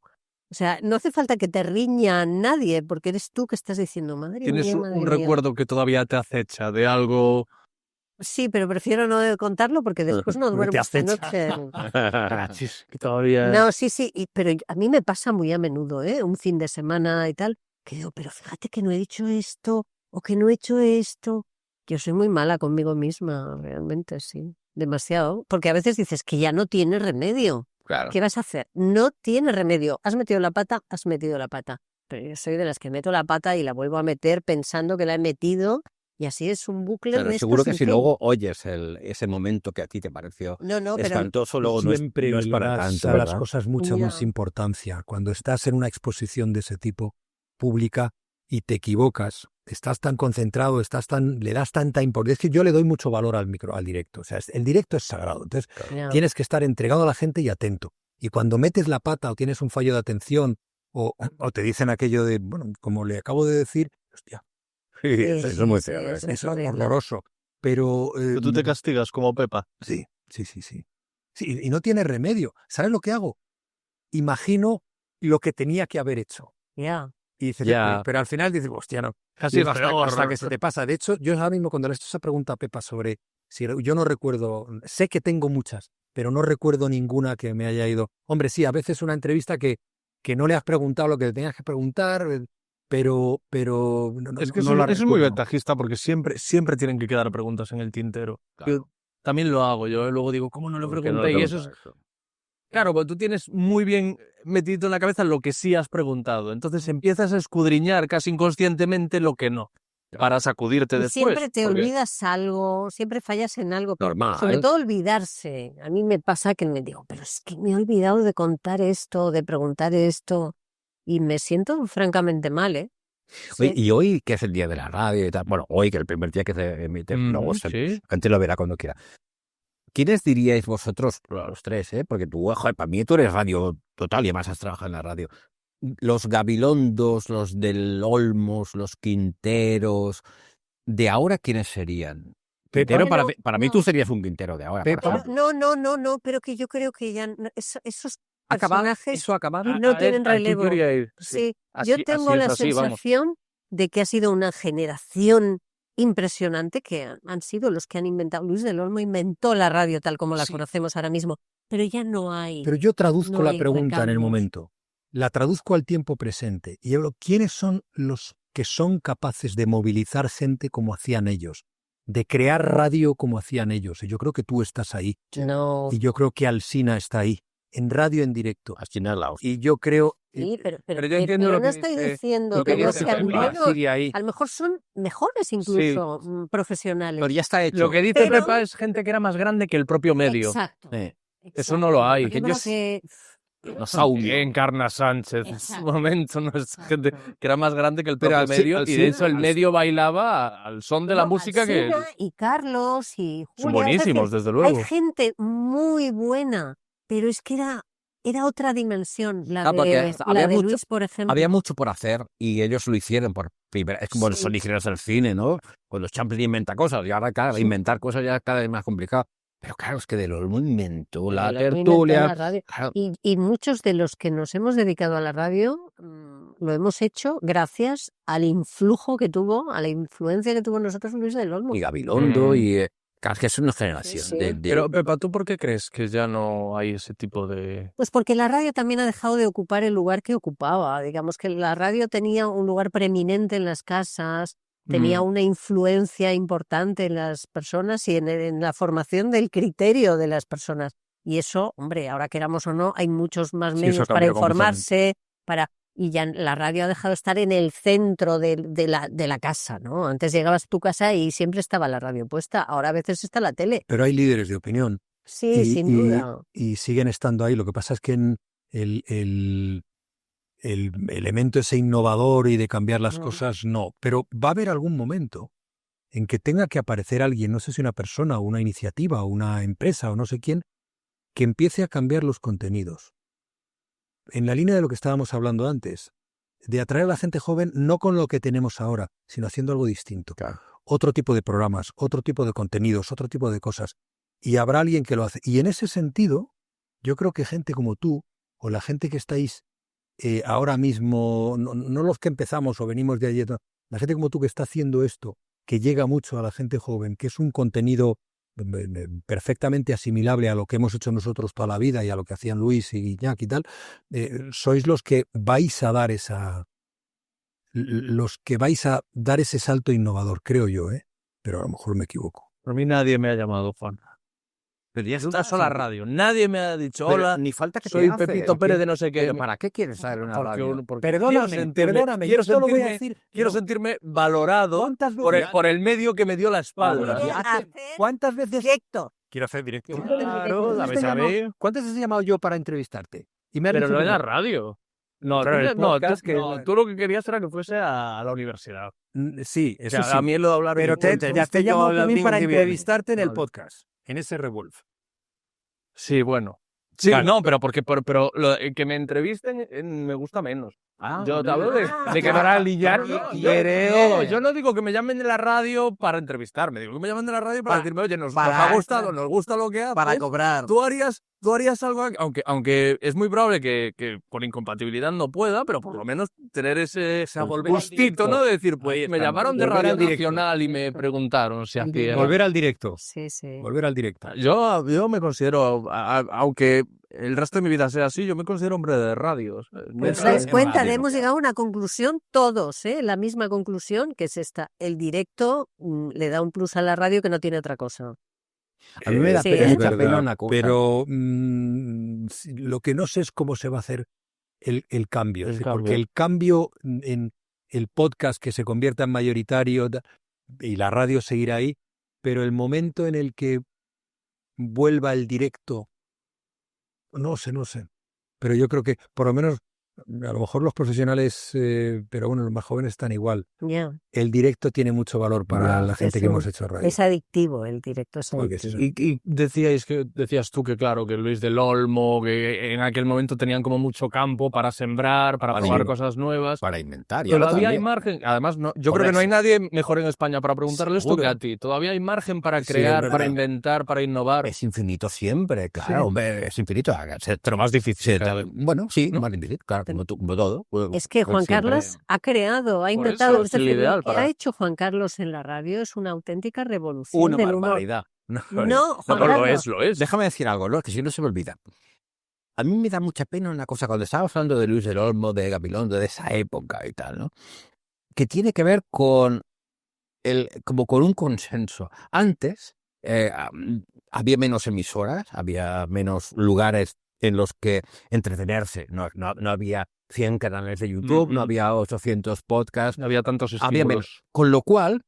O sea, no hace falta que te riña nadie, porque eres tú que estás diciendo, madre mía. ¿Tienes un recuerdo que todavía te acecha de algo? Sí, pero prefiero no contarlo porque después no duermo esta noche. Todavía... No, sí, pero a mí me pasa muy a menudo, un fin de semana y tal, que digo, pero fíjate que no he dicho esto o que no he hecho esto. Yo soy muy mala conmigo misma, realmente, sí, demasiado, porque a veces dices que ya no tiene remedio. Claro. ¿Qué vas a hacer? No tiene remedio. Has metido la pata. Pero yo soy de las que meto la pata y la vuelvo a meter pensando que la he metido. Y así es un bucle. Claro, seguro que si luego oyes ese momento que a ti te pareció espantoso, luego siempre no es para tanto. A las cosas mucha más importancia. Cuando estás en una exposición de ese tipo pública y te equivocas, estás tan concentrado, le das tanta importancia. Es que yo le doy mucho valor al directo. O sea, el directo es sagrado. Entonces tienes que estar entregado a la gente y atento. Y cuando metes la pata o tienes un fallo de atención o te dicen aquello de, bueno, como le acabo de decir, hostia. Sí, eso es muy feo. Eso es horroroso. Pero tú te castigas como Pepa. Sí. Y no tiene remedio. ¿Sabes lo que hago? Imagino lo que tenía que haber hecho. Ya. Y dices, pero al final dices, hostia, no. Casi hasta que se te pasa. De hecho, yo ahora mismo cuando le he hecho esa pregunta a Pepa sobre si yo no recuerdo, sé que tengo muchas, pero no recuerdo ninguna que me haya ido. Hombre, sí, a veces una entrevista que no le has preguntado lo que le tenías que preguntar. Pero es que eso es muy ventajista porque siempre tienen que quedar preguntas en el tintero. Claro. Yo también lo hago, yo luego digo, ¿cómo no lo pregunté? Y eso es... Claro, pues tú tienes muy bien metido en la cabeza lo que sí has preguntado, entonces empiezas a escudriñar casi inconscientemente lo que no, para sacudirte y después. Siempre te olvidas algo, siempre fallas en algo. Normal. Sobre todo olvidarse. A mí me pasa que me digo, pero es que me he olvidado de contar esto, de preguntar esto. Y me siento francamente mal, ¿eh? Sí. Y hoy, que es el día de la radio y tal, bueno, hoy que es el primer día que se emite, luego la gente lo verá cuando quiera. ¿Quiénes diríais vosotros, los tres, porque tú, para mí tú eres radio total y además has trabajado en la radio, los Gabilondos, los del Olmos, los Quinteros, de ahora, ¿quiénes serían? Quintero, para mí tú serías un Quintero de ahora. No, pero que yo creo que ya esos personajes ¿Eso acabado? no tienen relevo. Sí, yo tengo la sensación de que ha sido una generación impresionante que han sido los que han inventado. Luis del Olmo inventó la radio tal como la conocemos ahora mismo, pero ya no hay. Pero yo traduzco la pregunta en el momento. La traduzco al tiempo presente. Y hablo, ¿quiénes son los que son capaces de movilizar gente como hacían ellos? De crear radio como hacían ellos. Y yo creo que tú estás ahí. No. Y yo creo que Alsina está ahí. En radio en directo. Y yo creo... Sí, pero yo entiendo pero lo no que estoy dice, diciendo que no sean buenos. A lo mejor son mejores incluso profesionales. Pero ya está hecho. Lo que dice Pepa es gente que era más grande que el propio medio. Exacto. Eso no lo hay. Encarna Sánchez en su momento, no es gente que era más grande que el propio medio, y de hecho el medio bailaba al son de la música que... Y Carlos y Julia. Son buenísimos, desde luego. Hay gente muy buena, pero es que era Era otra dimensión, porque había mucho, Luis, por ejemplo. Había mucho por hacer y ellos lo hicieron por primera. Es como los ingenieros del cine, ¿no? Cuando Chaplin inventa cosas y ahora, claro, inventar cosas ya es cada vez más complicado. Pero claro, es que Del Olmo inventó la tertulia. La radio. Claro. Y muchos de los que nos hemos dedicado a la radio lo hemos hecho gracias al influjo que tuvo, a la influencia que tuvo en nosotros Luis Del Olmo. Y Gabilondo, y claro, es que es una generación. Sí. Pero, Pepa, ¿tú por qué crees que ya no hay ese tipo de...? Pues porque la radio también ha dejado de ocupar el lugar que ocupaba. Digamos que la radio tenía un lugar preeminente en las casas, tenía una influencia importante en las personas y en la formación del criterio de las personas. Y eso, hombre, ahora queramos o no, hay muchos más medios para informarse, y ya la radio ha dejado de estar en el centro de la casa, ¿no? Antes llegabas a tu casa y siempre estaba la radio puesta, ahora a veces está la tele. Pero hay líderes de opinión. Sí, sin duda. Y siguen estando ahí. Lo que pasa es que el elemento ese innovador y de cambiar las cosas, no. Pero va a haber algún momento en que tenga que aparecer alguien, no sé si una persona o una iniciativa o una empresa o no sé quién, que empiece a cambiar los contenidos. En la línea de lo que estábamos hablando antes, de atraer a la gente joven no con lo que tenemos ahora, sino haciendo algo distinto. Claro. Otro tipo de programas, otro tipo de contenidos, otro tipo de cosas. Y habrá alguien que lo hace. Y en ese sentido, yo creo que gente como tú, o la gente que estáis ahora mismo, no los que empezamos o venimos de ayer, no, la gente como tú que está haciendo esto, que llega mucho a la gente joven, que es un contenido perfectamente asimilable a lo que hemos hecho nosotros toda la vida y a lo que hacían Luis y Iñaki y tal, sois los que vais a dar ese salto innovador, creo yo, pero a lo mejor me equivoco. Por mí nadie me ha llamado Juan. Pero ya de una sola radio. Nadie me ha dicho, pero hola, ni falta que soy te hace, Pepito Pérez de no sé qué. ¿Pero para qué quieres saber una radio? Perdóname, quiero yo te lo voy a decir. Quiero sentirme valorado por el medio que me dio la espalda. ¿Cuántas veces? Directo. Quiero hacer directo. Claro, ¿sabes? ¿Cuántas veces he llamado yo para entrevistarte? Y me has Pero dicho no que en la radio. No, Pero el podcast tú lo que querías era que fuese a la universidad. Sí, O eso sea, sí. a mí lo de hablar... Pero ya te llamo también para entrevistarte en el podcast, en ese Revolve. Sí, bueno. Sí, Claro. no, pero que me entrevisten me gusta menos. Yo te hablo de que van a liar No, yo no digo que me llamen de la radio para entrevistarme, digo que me llamen de la radio para decirme, oye, nos ha gustado, nos gusta lo que haces. Para cobrar. Tú harías algo, aunque es muy probable que por incompatibilidad no pueda, pero por lo menos tener ese gustito, ¿no? De decir, pues me llamaron de Radio Nacional y me preguntaron si hacía... Volver al directo. Sí. Volver al directo. Yo me considero, aunque el resto de mi vida sea así, yo me considero hombre de radios. Pues dais cuenta, hemos llegado a una conclusión todos, la misma conclusión, que es esta. El directo le da un plus a la radio que no tiene otra cosa. A mí me da mucha pena una cosa. Pero lo que no sé es cómo se va a hacer el cambio. Porque el cambio en el podcast que se convierta en mayoritario y la radio seguirá ahí, pero el momento en el que vuelva el directo, no sé. Pero yo creo que por lo menos, a lo mejor los profesionales, pero bueno, los más jóvenes están igual. Yeah. El directo tiene mucho valor para la gente que hemos hecho radio. Es adictivo, el directo es adictivo. Y decías tú que claro, que Luis del Olmo, que en aquel momento tenían como mucho campo para sembrar, para probar cosas nuevas. Para inventar. Y todavía hay margen. Además, yo creo que no hay nadie mejor en España para preguntarle esto que a ti. Todavía hay margen para crear, para inventar, para innovar. Es infinito siempre, claro, hombre, es infinito. Pero más difícil. Bueno, sí, más difícil, claro, como todo. Es que Juan Carlos ha creado, ha inventado. Lo que ha hecho Juan Carlos en la radio es una auténtica revolución. Una barbaridad. No, lo es. Déjame decir algo, que si no se me olvida. A mí me da mucha pena una cosa, cuando estábamos hablando de Luis del Olmo, de Gabilondo, de esa época y tal, ¿no? Que tiene que ver con como con un consenso. Antes había menos emisoras, había menos lugares en los que entretenerse. No había 100 canales de YouTube, no había 800 podcasts. No había tantos estímulos. Había menos. Con lo cual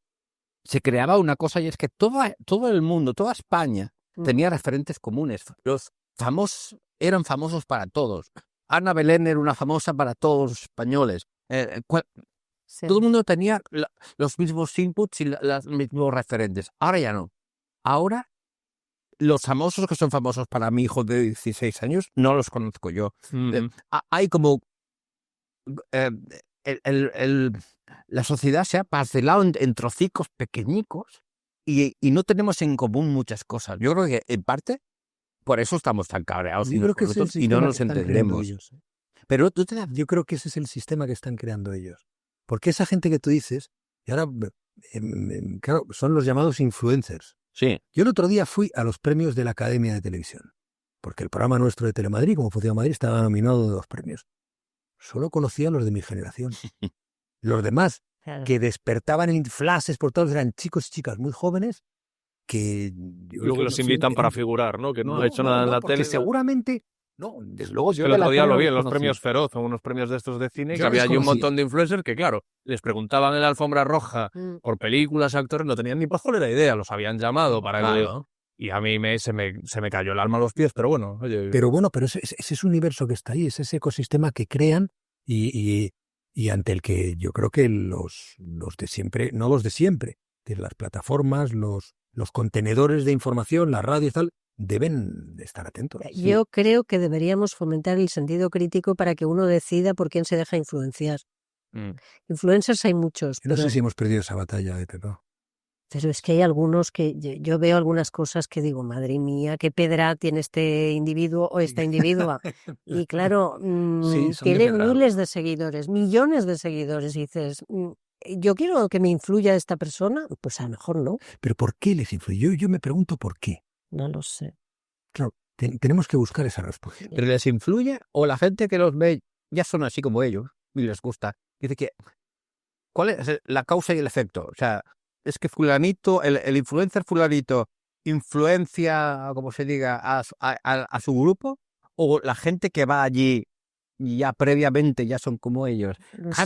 se creaba una cosa, y es que todo el mundo, toda España, tenía referentes comunes. Los famosos eran famosos para todos. Ana Belén era una famosa para todos los españoles. Todo el mundo tenía los mismos inputs y los mismos referentes. Ahora ya no. Ahora los famosos que son famosos para mi hijo de 16 años, no los conozco yo. Hay como... la sociedad se ha parcelado en trocicos pequeñicos y no tenemos en común muchas cosas. Yo creo que, en parte, por eso estamos tan cabreados y no nos entendemos. Pero yo creo que ese es el sistema que están creando ellos. Porque esa gente que tú dices, y ahora, claro, son los llamados influencers. Sí. Yo el otro día fui a los premios de la Academia de Televisión, porque el programa nuestro de Telemadrid, como Funciona Madrid, estaba nominado de 2 premios. Solo conocía a los de mi generación. Los demás, que despertaban en flashes por todos, eran chicos y chicas muy jóvenes que... Luego que los invitan para figurar, ¿no? Que no ha hecho nada en la tele. Seguramente... No, desde luego yo el otro día lo vi en los premios Feroz, o unos premios de estos de cine, que había allí un montón de influencers que, claro, les preguntaban en la alfombra roja por películas, actores, no tenían ni pajolera idea, los habían llamado para el... Y a mí se me cayó el alma a los pies, pero bueno, oye... Pero ese es un universo que está ahí, es ese ecosistema que crean y ante el que yo creo que los de siempre, no los de siempre, que las plataformas, los contenedores de información, la radio y tal, deben estar atentos. Yo creo que deberíamos fomentar el sentido crítico para que uno decida por quién se deja influenciar. Influencers hay muchos. No sé si hemos perdido esa batalla, ¿no? Pero es que hay algunos que yo veo algunas cosas que digo, madre mía, qué pedra tiene este individuo o esta individua. Y claro, tiene miles de seguidores, millones de seguidores. Y dices, yo quiero que me influya esta persona, pues a lo mejor no. ¿Pero por qué les influye? Yo me pregunto por qué. No lo sé. Claro, tenemos que buscar esa respuesta. ¿Pero les influye o la gente que los ve ya son así como ellos y les gusta? Dice que, ¿cuál es la causa y el efecto? O sea, es que fulanito, el influencer fulanito influencia, como se diga, a su grupo, o la gente que va allí ya previamente ya son como ellos.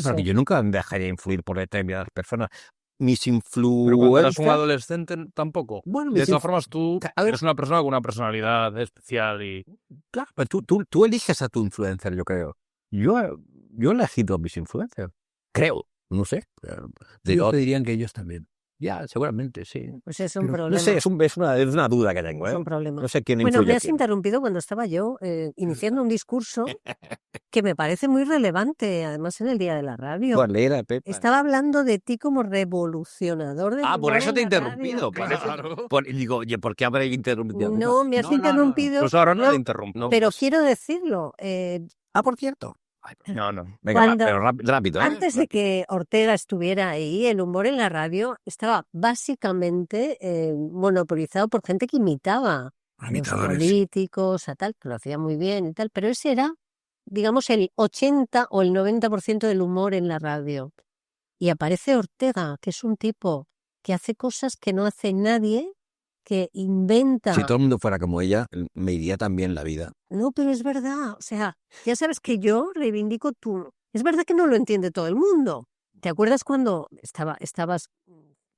Porque yo nunca me dejaría influir por determinadas personas. Mis influencers... Pero cuando eras un adolescente tampoco. Bueno, de todas formas, tú eres una persona con una personalidad especial y... Claro, pero tú eliges a tu influencer, yo creo. Yo he elegido a mis influencers. Creo, no sé. Ellos te dirían que ellos también. Ya, seguramente, sí. Pues es un problema. No sé, es una duda que tengo. Es un problema. No sé quién influye. Bueno, me has interrumpido cuando estaba yo iniciando un discurso que me parece muy relevante, además en el Día de la Radio. ¿Cuál era, Pepa? Estaba hablando de ti como revolucionador del humor por eso te he en la interrumpido. Claro. Digo, oye, ¿por qué habré interrumpido? No, me has interrumpido. Pues ahora no te interrumpo. Pero quiero decirlo. Por cierto. No. Venga, pero rápido. Antes de que Ortega estuviera ahí, el humor en la radio estaba básicamente monopolizado por gente que imitaba a los políticos, a tal, que lo hacía muy bien y tal, pero ese era, digamos, el 80 o el 90% del humor en la radio. Y aparece Ortega, que es un tipo que hace cosas que no hace nadie, que inventa... Si todo el mundo fuera como ella, me iría también la vida. No, pero es verdad. O sea, ya sabes que yo reivindico tú. Es verdad que no lo entiende todo el mundo. ¿Te acuerdas cuando estabas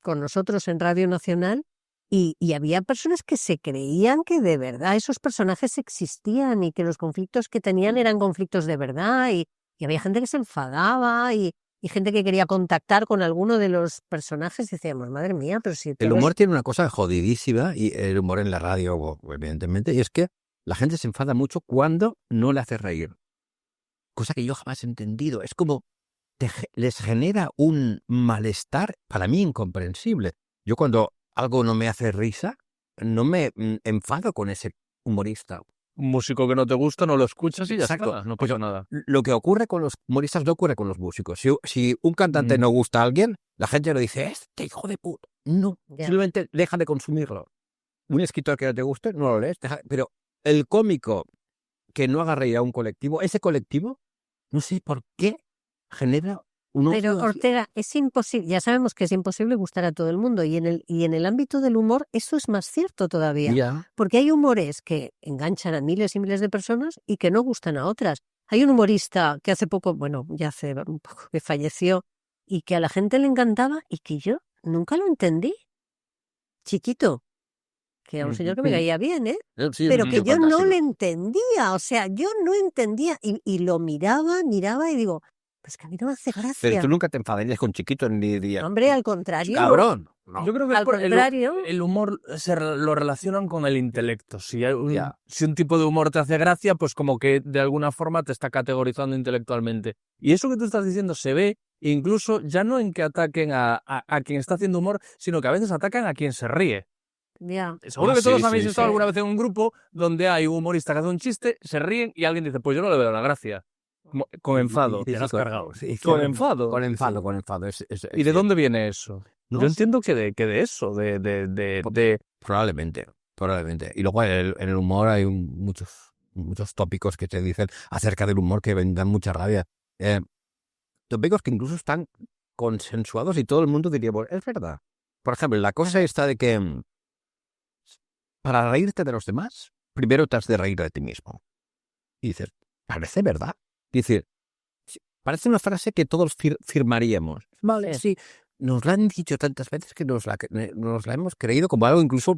con nosotros en Radio Nacional y había personas que se creían que de verdad esos personajes existían y que los conflictos que tenían eran conflictos de verdad y había gente que se enfadaba y gente que quería contactar con alguno de los personajes? Decíamos, madre mía, pero si... El humor tiene una cosa jodidísima, y el humor en la radio, evidentemente, y es que la gente se enfada mucho cuando no le hace reír. Cosa que yo jamás he entendido. Es como les genera un malestar, para mí, incomprensible. Yo cuando algo no me hace risa, no me enfado con ese humorista. Un músico que no te gusta, no lo escuchas y ya Exacto. está, no pasa nada. Lo que ocurre con los humoristas no ocurre con los músicos. Si un cantante no gusta a alguien, la gente lo dice, este hijo de puta. No, simplemente deja de consumirlo. Un escritor que no te guste, no lo lees. Pero el cómico que no haga reír a un colectivo, ese colectivo, no sé por qué genera... Pero Ortega, es imposible, ya sabemos que es imposible gustar a todo el mundo y en el ámbito del humor eso es más cierto todavía, porque hay humores que enganchan a miles y miles de personas y que no gustan a otras. Hay un humorista que hace poco, ya hace un poco que falleció y que a la gente le encantaba y que yo nunca lo entendí. Chiquito, que era un señor que me caía bien, Sí, pero que yo no le entendía, o sea, yo no entendía y lo miraba y digo... Pues que a mí no me hace gracia. Pero tú nunca te enfadarías con Chiquito ni dirías... Hombre, al contrario. ¡Cabrón! No. Yo creo que Al contrario, el humor lo relacionan con el intelecto. Si un tipo de humor te hace gracia, pues como que de alguna forma te está categorizando intelectualmente. Y eso que tú estás diciendo se ve incluso ya no en que ataquen a quien está haciendo humor, sino que a veces atacan a quien se ríe. ya. Seguro que todos habéis estado sí. alguna vez en un grupo donde hay un humorista que hace un chiste, se ríen y alguien dice, pues yo no le veo la gracia. Con enfado. Te lo has cargado. Sí. Con enfado. Con enfado. ¿Y de dónde viene eso? No Yo sé. entiendo que de eso, de... Probablemente. Y luego en el humor hay muchos tópicos que te dicen acerca del humor que dan mucha rabia. Tópicos que incluso están consensuados y todo el mundo diría, bueno, es verdad. Por ejemplo, la cosa está de que para reírte de los demás, primero te has de reír de ti mismo. Y dices, parece verdad. Dice, parece una frase que todos firmaríamos. Vale, sí. Nos la han dicho tantas veces que nos la hemos creído como algo incluso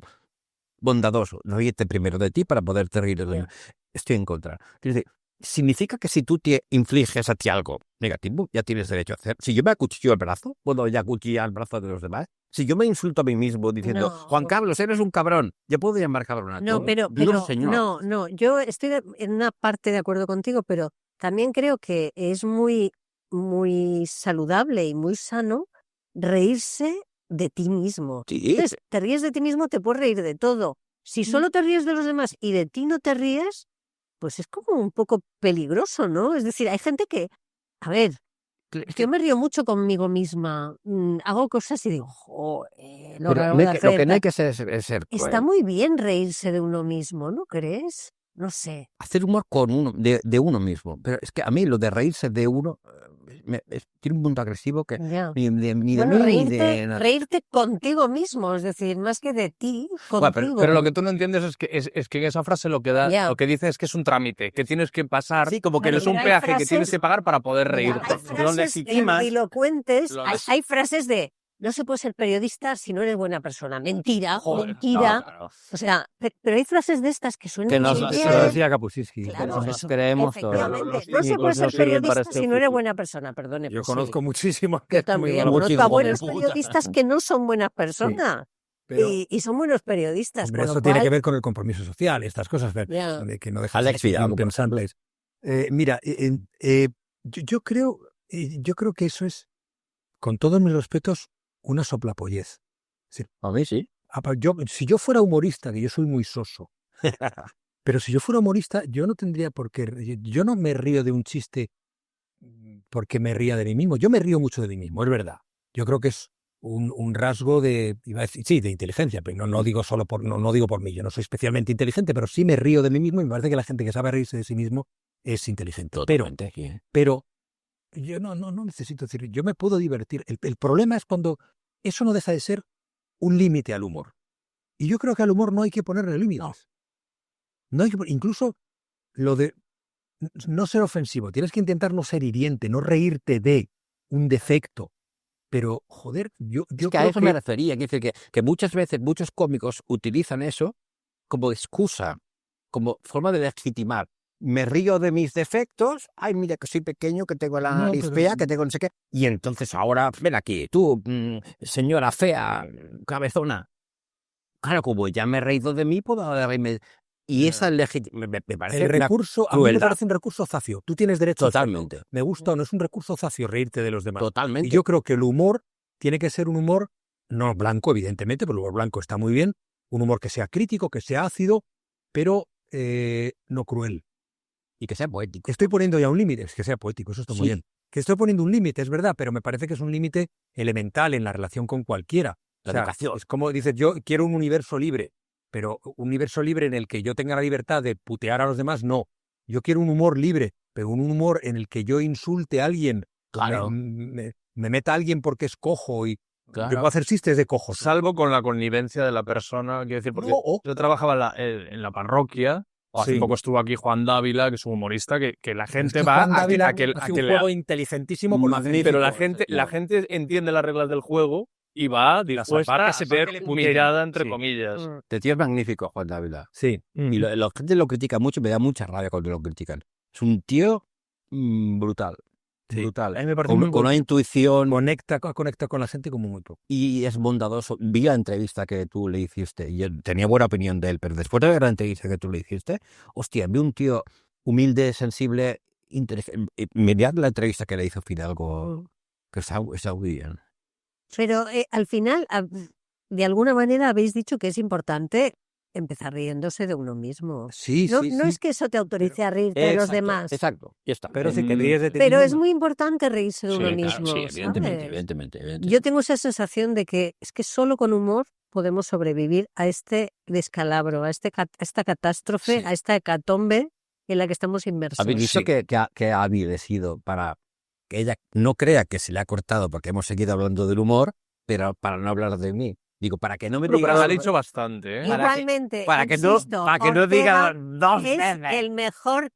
bondadoso. Ríete primero de ti para poderte reír de los demás. Estoy en contra. Es decir, significa que si tú te infliges a ti algo negativo, ya tienes derecho a hacer. Si yo me acuchillo el brazo, ¿puedo ya acuchillar el brazo de los demás? Si yo me insulto a mí mismo diciendo, Juan Carlos, eres un cabrón, ¿yo puedo llamar cabrón a No, pero no, yo estoy en una parte de acuerdo contigo, pero también creo que es muy, muy saludable y muy sano reírse de ti mismo. Sí. Entonces, te ríes de ti mismo, te puedes reír de todo. Si solo te ríes de los demás y de ti no te ríes, pues es como un poco peligroso, ¿no? Es decir, hay gente que, a ver, yo me río mucho conmigo misma, hago cosas y digo, joder, lo que no hay que hacer es ser cruel. Está muy bien reírse de uno mismo, ¿no crees? No sé. Hacer humor con uno, de uno mismo. Pero es que a mí lo de reírse de uno tiene un punto agresivo que ni de mí ni de nada. Reírte contigo mismo, es decir, más que de ti, contigo. Bueno, pero lo que tú no entiendes es que en esa frase lo que dice es que es un trámite, que tienes que pasar, como que no es un peaje que tienes que pagar para poder reírte. Hay frases grandilocuentes, hay frases de no se puede ser periodista si no eres buena persona. Mentira, mentira. Claro. O sea, pero hay frases de estas que suenan Que muy nos bien. Lo decía Kapuscinski. Claro, Nos creemos todos. efectivamente. No se puede ser periodista si no eres buena persona, perdone. Yo pues conozco sí. muchísimos. Yo también conozco a buenos periodistas que no son buenas personas. Y son buenos periodistas. Hombre, eso tiene que ver con el compromiso social, estas cosas, de que no dejas Alex Vidal, impensables. Mira, yo creo que eso es, con todos mis respetos, una soplapollez. Sí. A mí sí. Si yo fuera humorista, que yo soy muy soso, pero si yo fuera humorista, yo no tendría por qué. Yo no me río de un chiste porque me ría de mí mismo. Yo me río mucho de mí mismo, es verdad. Yo creo que es un rasgo iba a decir, sí, de inteligencia, pero no digo solo no digo por mí. Yo no soy especialmente inteligente, pero sí me río de mí mismo y me parece que la gente que sabe reírse de sí mismo es inteligente. Totalmente. Pero yo no necesito decir, yo me puedo divertir. El problema es cuando eso no deja de ser un límite al humor. Y yo creo que al humor no hay que ponerle límites. No hay que, incluso lo de no ser ofensivo. Tienes que intentar no ser hiriente, no reírte de un defecto. Pero, joder, yo es que a eso me refería. Es decir, que muchas veces muchos cómicos utilizan eso como excusa, como forma de legitimar. Me río de mis defectos. Ay, mira que soy pequeño, que tengo la nariz fea, que tengo no sé qué. Y entonces ahora, ven aquí, tú, señora fea, cabezona. Claro, como ya me he reído de mí, puedo reírme. Y esa me parece el recurso, a mí me parece un recurso zacio. Tú tienes derecho totalmente. A hacerlo. Me gusta o no, es un recurso zacio reírte de los demás. Totalmente. Y yo creo que el humor tiene que ser un humor no blanco, evidentemente, pero el humor blanco está muy bien. Un humor que sea crítico, que sea ácido, pero no cruel. Y que sea poético. Estoy poniendo ya un límite, es que sea poético, eso está muy bien. Que estoy poniendo un límite, es verdad, pero me parece que es un límite elemental en la relación con cualquiera. La educación. Es como dices, yo quiero un universo libre, pero un universo libre en el que yo tenga la libertad de putear a los demás, no. Yo quiero un humor libre, pero un humor en el que yo insulte a alguien, claro. me meta a alguien porque es cojo y claro. yo puedo hacer chistes de cojos. Salvo con la connivencia de la persona, quiero decir, porque yo trabajaba en la parroquia. Hace poco estuvo aquí Juan Dávila, que es un humorista, que la gente va a que un juego inteligentísimo, pero la gente entiende las reglas del juego y va dispuesta a ser humillada, entre comillas. Este tío es magnífico, Juan Dávila. Sí. Y la gente lo critica mucho, me da mucha rabia cuando lo critican. Es un tío brutal. Sí. Brutal. A mí me parece con una intuición. Conecta con la gente como muy poco. Y es bondadoso. Vi la entrevista que tú le hiciste y yo tenía buena opinión de él, pero después de ver la entrevista que tú le hiciste, hostia, vi un tío humilde, sensible, inteligente. Mirad la entrevista que le hizo Fidalgo, que está muy bien. Pero al final, de alguna manera habéis dicho que es importante empezar riéndose de uno mismo. Sí, No, sí, no sí. es que eso te autorice a reírte de los demás. Exacto, ya está. Pero si te ríes de ti Pero mismo, es muy importante reírse de uno Sí, mismo. claro, sí, ¿sabes? evidentemente. Yo tengo esa sensación de que es que solo con humor podemos sobrevivir a este descalabro, a esta catástrofe, Sí. a esta hecatombe en la que estamos inmersos. ¿Habéis visto que ha sido para que ella no crea que se le ha cortado porque hemos seguido hablando del humor, pero para no hablar de mí? Digo, para que no me Pero diga... ha dicho bastante, ¿eh? Igualmente, para que insisto, no diga Ortega dos es veces. el mejor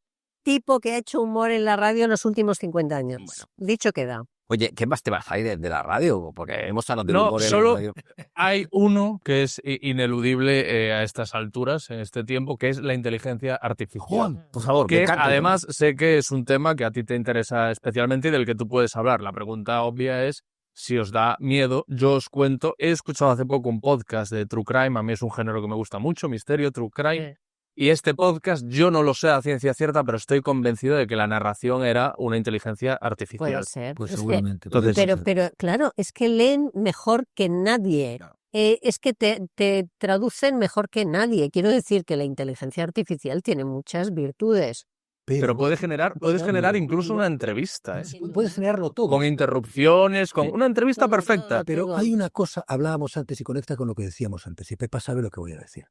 tipo que ha hecho humor en la radio en los últimos 50 años. Bueno. Dicho queda. Oye, ¿qué más te vas a ir de la radio? Porque hemos hablado del No, humor en solo la radio. hay uno que es ineludible a estas alturas, en este tiempo, que es la inteligencia artificial. Juan, por favor, Que me encanta. además sé que es un tema que a ti te interesa especialmente y del que tú puedes hablar. La pregunta obvia es si os da miedo. Yo os cuento, he escuchado hace poco un podcast de True Crime, a mí es un género que me gusta mucho, misterio, True Crime. Y este podcast, yo no lo sé a ciencia cierta, pero estoy convencido de que la narración era una inteligencia artificial. Puede ser. pues Es que- seguramente. Entonces- pero claro, es que leen mejor que nadie. Claro. Es que te traducen mejor que nadie. Quiero decir que la inteligencia artificial tiene muchas virtudes. Pero puedes generar incluso una entrevista, ¿eh? Puedes generarlo todo. Con interrupciones, con una entrevista Todo, perfecta. todo. Pero hay una cosa, hablábamos antes y conecta con lo que decíamos antes, y Pepa sabe lo que voy a decir.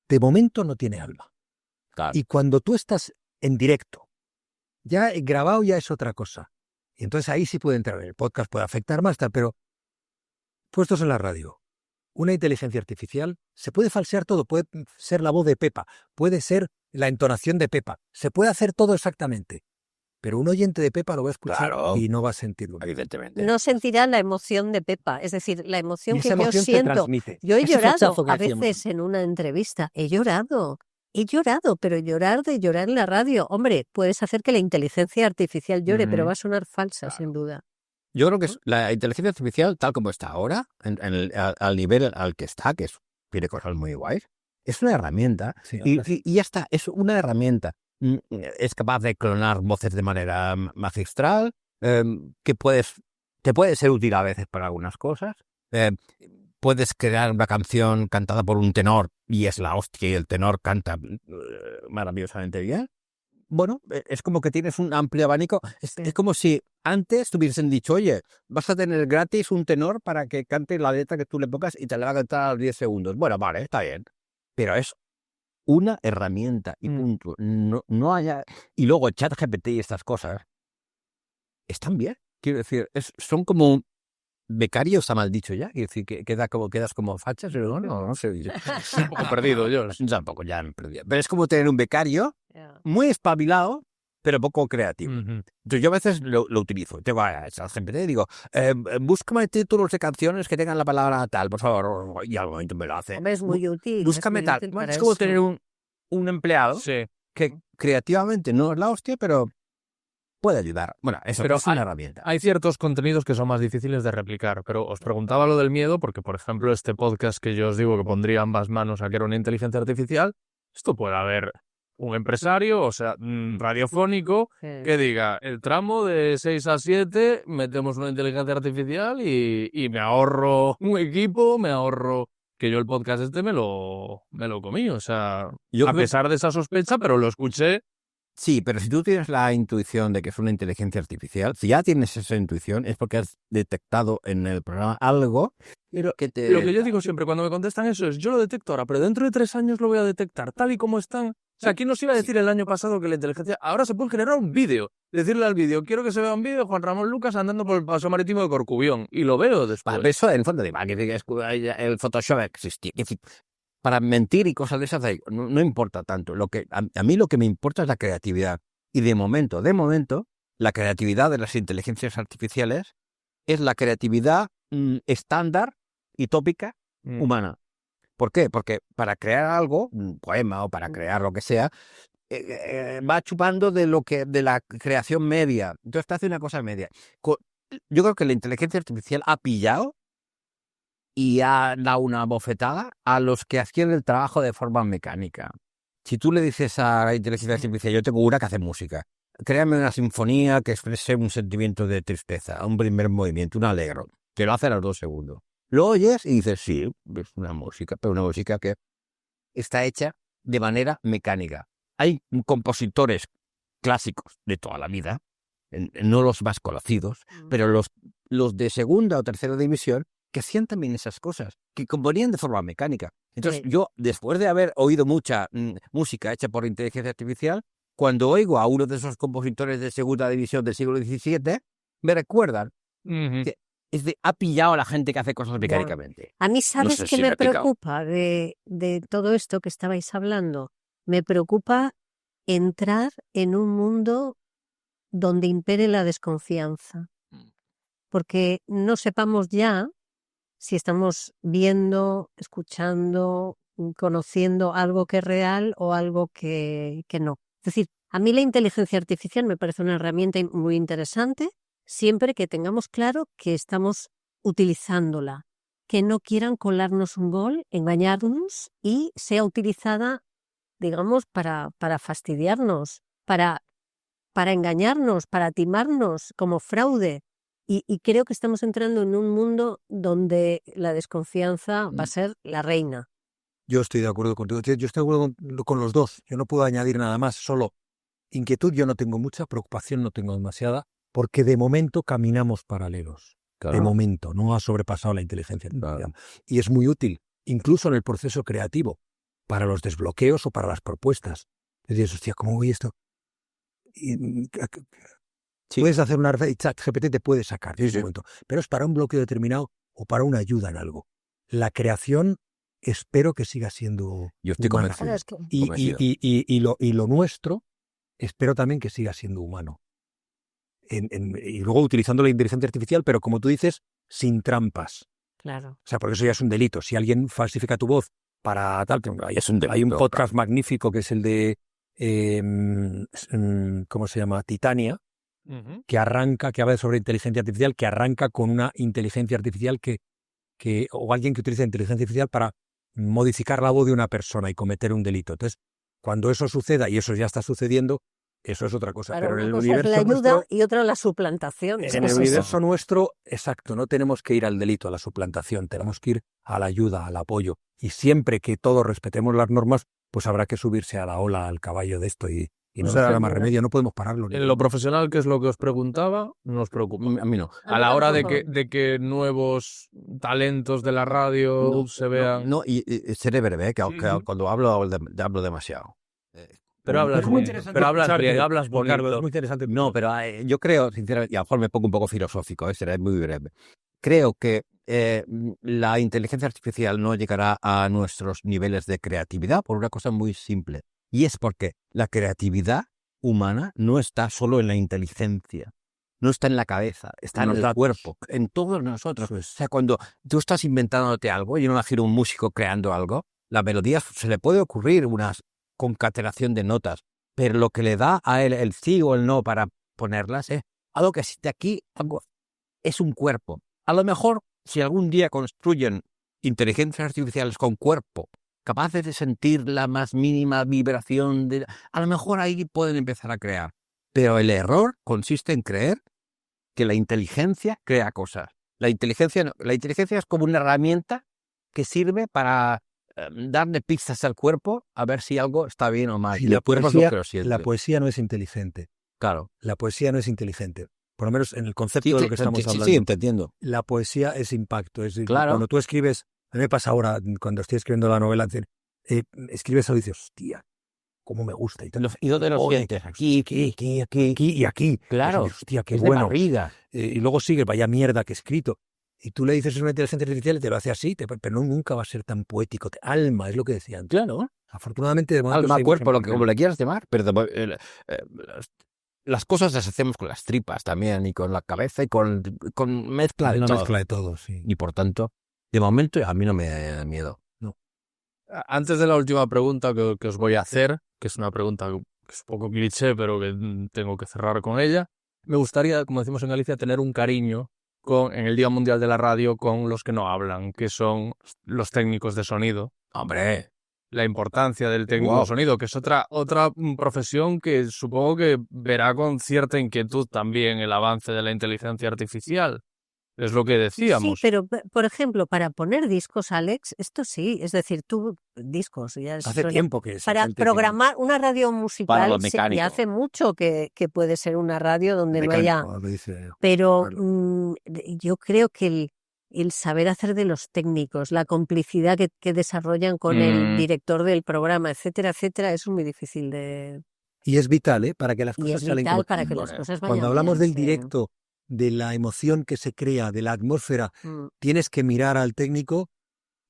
De momento no tiene alma. Claro. Y cuando tú estás en directo, ya grabado ya es otra cosa. Y entonces ahí sí puede entrar. El podcast puede afectar más, tal, pero puestos en la radio, una inteligencia artificial, se puede falsear todo, puede ser la voz de Pepa, puede ser la entonación de Pepa, se puede hacer todo exactamente. Pero un oyente de Pepa lo va a escuchar Claro. y no va a sentirlo. Evidentemente. No sentirá la emoción de Pepa. Es decir, la emoción Y que esa yo emoción se siento. transmite. Yo he Ese llorado flechazo que a decíamos. veces en una entrevista. He llorado, pero llorar de llorar en la radio. Hombre, puedes hacer que la inteligencia artificial llore, pero va a sonar falsa, sin duda. Yo creo que es la inteligencia artificial, tal como está ahora, al nivel al que está, que tiene cosas muy guays, es una herramienta. Sí, Y ya está, es una herramienta. Es capaz de clonar voces de manera magistral, que te puede ser útil a veces para algunas cosas. Puedes crear una canción cantada por un tenor y es la hostia y el tenor canta maravillosamente bien. Bueno, es como que tienes un amplio abanico. Es como si antes te hubiesen dicho, oye, vas a tener gratis un tenor para que cante la letra que tú le pongas y te la va a cantar a los 10 segundos. Bueno, vale, está bien. Pero es una herramienta y punto. No haya... Y luego ChatGPT y estas cosas están bien. Quiero decir, son como becario, está mal dicho ya. Quiero decir, que quedas como fachas, pero no sé. Un poco perdido yo. Tampoco, ya me perdí. Pero es como tener un becario muy espabilado, pero poco creativo. Entonces yo a veces lo utilizo. Tengo a ChatGPT y digo, búscame títulos de canciones que tengan la palabra tal, por favor. Y al momento me lo hace. Hombre, es muy útil. Búscame es muy tal. útil Bueno, para es como eso. tener un empleado Sí. que creativamente no es la hostia, pero puede ayudar. Bueno, eso Pero es una herramienta. Hay ciertos contenidos que son más difíciles de replicar, pero os preguntaba lo del miedo porque, por ejemplo, este podcast que yo os digo que pondría ambas manos a que era una inteligencia artificial, esto puede haber un empresario, o sea, radiofónico, que diga, el tramo de 6 a 7 metemos una inteligencia artificial y me ahorro un equipo, me ahorro que yo el podcast me lo comí, o sea, Yo a creo- pesar de esa sospecha, pero lo escuché. Sí, pero si tú tienes la intuición de que es una inteligencia artificial, si ya tienes esa intuición es porque has detectado en el programa algo que te... Lo que yo digo siempre cuando me contestan eso es, yo lo detecto ahora, pero dentro de 3 años lo voy a detectar tal y como están. O sea, ¿quién nos iba a decir el año pasado que la inteligencia... Ahora se puede generar un vídeo, decirle al vídeo, quiero que se vea un vídeo de Juan Ramón Lucas andando por el paso marítimo de Corcubión, y lo veo después. Vale, eso en el fondo el Photoshop existía. Es decir, para mentir y cosas de esas no importa tanto. A mí lo que me importa es la creatividad. Y de momento, la creatividad de las inteligencias artificiales es la creatividad estándar y tópica humana. ¿Por qué? Porque para crear algo, un poema o para crear lo que sea, va chupando de la creación media. Entonces te hace una cosa media. Yo creo que la inteligencia artificial ha pillado y ha dado una bofetada a los que hacían el trabajo de forma mecánica. Si tú le dices a la inteligencia artificial, yo tengo una que hace música, créame una sinfonía que exprese un sentimiento de tristeza, un primer movimiento, un alegro, te lo hace a los 2 segundos. Lo oyes y dices, sí, es una música, pero una música que está hecha de manera mecánica. Hay compositores clásicos de toda la vida, no los más conocidos, pero los de segunda o tercera división, que hacían también esas cosas, que componían de forma mecánica. Entonces yo, después de haber oído mucha música hecha por inteligencia artificial, cuando oigo a uno de esos compositores de segunda división del siglo XVII, me recuerdan que ha pillado a la gente que hace cosas mecánicamente. A mí, ¿sabes qué me preocupa de todo esto que estabais hablando? Me preocupa entrar en un mundo donde impere la desconfianza. Porque no sepamos ya si estamos viendo, escuchando, conociendo algo que es real o algo que no. Es decir, a mí la inteligencia artificial me parece una herramienta muy interesante, siempre que tengamos claro que estamos utilizándola, que no quieran colarnos un gol, engañarnos y sea utilizada, digamos, para fastidiarnos, para engañarnos, para timarnos como fraude. Y creo que estamos entrando en un mundo donde la desconfianza va a ser la reina. Yo estoy de acuerdo contigo. Yo estoy de acuerdo con los dos. Yo no puedo añadir nada más. Solo inquietud yo no tengo mucha, preocupación no tengo demasiada, porque de momento caminamos paralelos. Claro. De momento, no ha sobrepasado la inteligencia artificial. Claro. Y es muy útil, incluso en el proceso creativo, para los desbloqueos o para las propuestas. Es decir, hostia, ¿cómo voy esto? Sí. Puedes hacer una y ChatGPT te puede sacar en ese momento, pero es para un bloqueo determinado o para una ayuda en algo. La creación espero que siga siendo yo estoy humana. Convencido. Y lo nuestro espero también que siga siendo humano. Y luego utilizando la inteligencia artificial, pero como tú dices, sin trampas. Claro. O sea, porque eso ya es un delito. Si alguien falsifica tu voz para tal, hay un podcast magnífico que es el de ¿cómo se llama? Titania, que habla sobre inteligencia artificial, que arranca con una inteligencia artificial o alguien que utiliza inteligencia artificial para modificar la voz de una persona y cometer un delito. Entonces, cuando eso suceda, y eso ya está sucediendo, eso es otra cosa. Claro, pero en el universo la ayuda nuestro, y otra la suplantación. En el universo nuestro, exacto, no tenemos que ir al delito, a la suplantación, tenemos que ir a la ayuda, al apoyo. Y siempre que todos respetemos las normas, pues habrá que subirse a la ola, al caballo de esto y no será más remedio, no podemos pararlo. En lo profesional, que es lo que os preguntaba, no os preocupa. A mí no. A la hora de que nuevos talentos de la radio se vean... No, y seré breve, que cuando hablo demasiado. Pero hablas bien, hablas bonito. Es muy interesante. No, pero yo creo, sinceramente, y a lo mejor me pongo un poco filosófico, seré muy breve. Creo que la inteligencia artificial no llegará a nuestros niveles de creatividad por una cosa muy simple. Y es porque la creatividad humana no está solo en la inteligencia, no está en la cabeza, está en el cuerpo, en todos nosotros. O sea, cuando tú estás inventándote algo, yo me imagino un músico creando algo, la melodía se le puede ocurrir una concatenación de notas, pero lo que le da a él el sí o el no para ponerlas es algo que existe aquí, es un cuerpo. A lo mejor, si algún día construyen inteligencias artificiales con cuerpo, capaces de sentir la más mínima vibración, a lo mejor ahí pueden empezar a crear. Pero el error consiste en creer que la inteligencia crea cosas. La inteligencia es como una herramienta que sirve para darle pistas al cuerpo a ver si algo está bien o mal. Sí, la poesía no es inteligente. Claro. La poesía no es inteligente. Por lo menos en el concepto de lo que estamos hablando. Sí, entiendo. La poesía es impacto. Es decir, claro. Cuando tú escribes, a mí me pasa ahora, cuando estoy escribiendo la novela, escribes algo y dices, hostia, cómo me gusta. ¿Y dónde lo sientes? Aquí y aquí. Claro. Dices, hostia, qué es bueno. De barriga. Y luego sigue, vaya mierda que he escrito. Y tú le dices es una inteligencia artificial y te lo hace así, pero nunca va a ser tan poético. Alma, es lo que decían. Claro. Afortunadamente, de momento alma, cuerpo, como le quieras llamar, pero las cosas las hacemos con las tripas también, y con la cabeza, y con mezcla de todo. Mezcla de todo, sí. Y por tanto, de momento a mí no me da miedo. No. Antes de la última pregunta que os voy a hacer, que es una pregunta que es un poco cliché, pero que tengo que cerrar con ella. Me gustaría, como decimos en Galicia, tener un cariño en el Día Mundial de la Radio con los que no hablan, que son los técnicos de sonido. Hombre, La importancia del técnico de sonido, que es otra profesión que supongo que verá con cierta inquietud también el avance de la inteligencia artificial. Es lo que decíamos. Sí, pero, por ejemplo, para poner discos, Alex, esto sí, es decir, tú, discos, ya hace tiempo que es. para programar una radio musical, y hace mucho que puede ser una radio donde mecánico, no haya... Pero yo creo que el saber hacer de los técnicos, la complicidad que desarrollan con el director del programa, etcétera, etcétera, es muy difícil de... Y es vital, para que las cosas salen para que las cosas vayan Cuando hablamos bien, del directo, de la emoción que se crea, de la atmósfera, tienes que mirar al técnico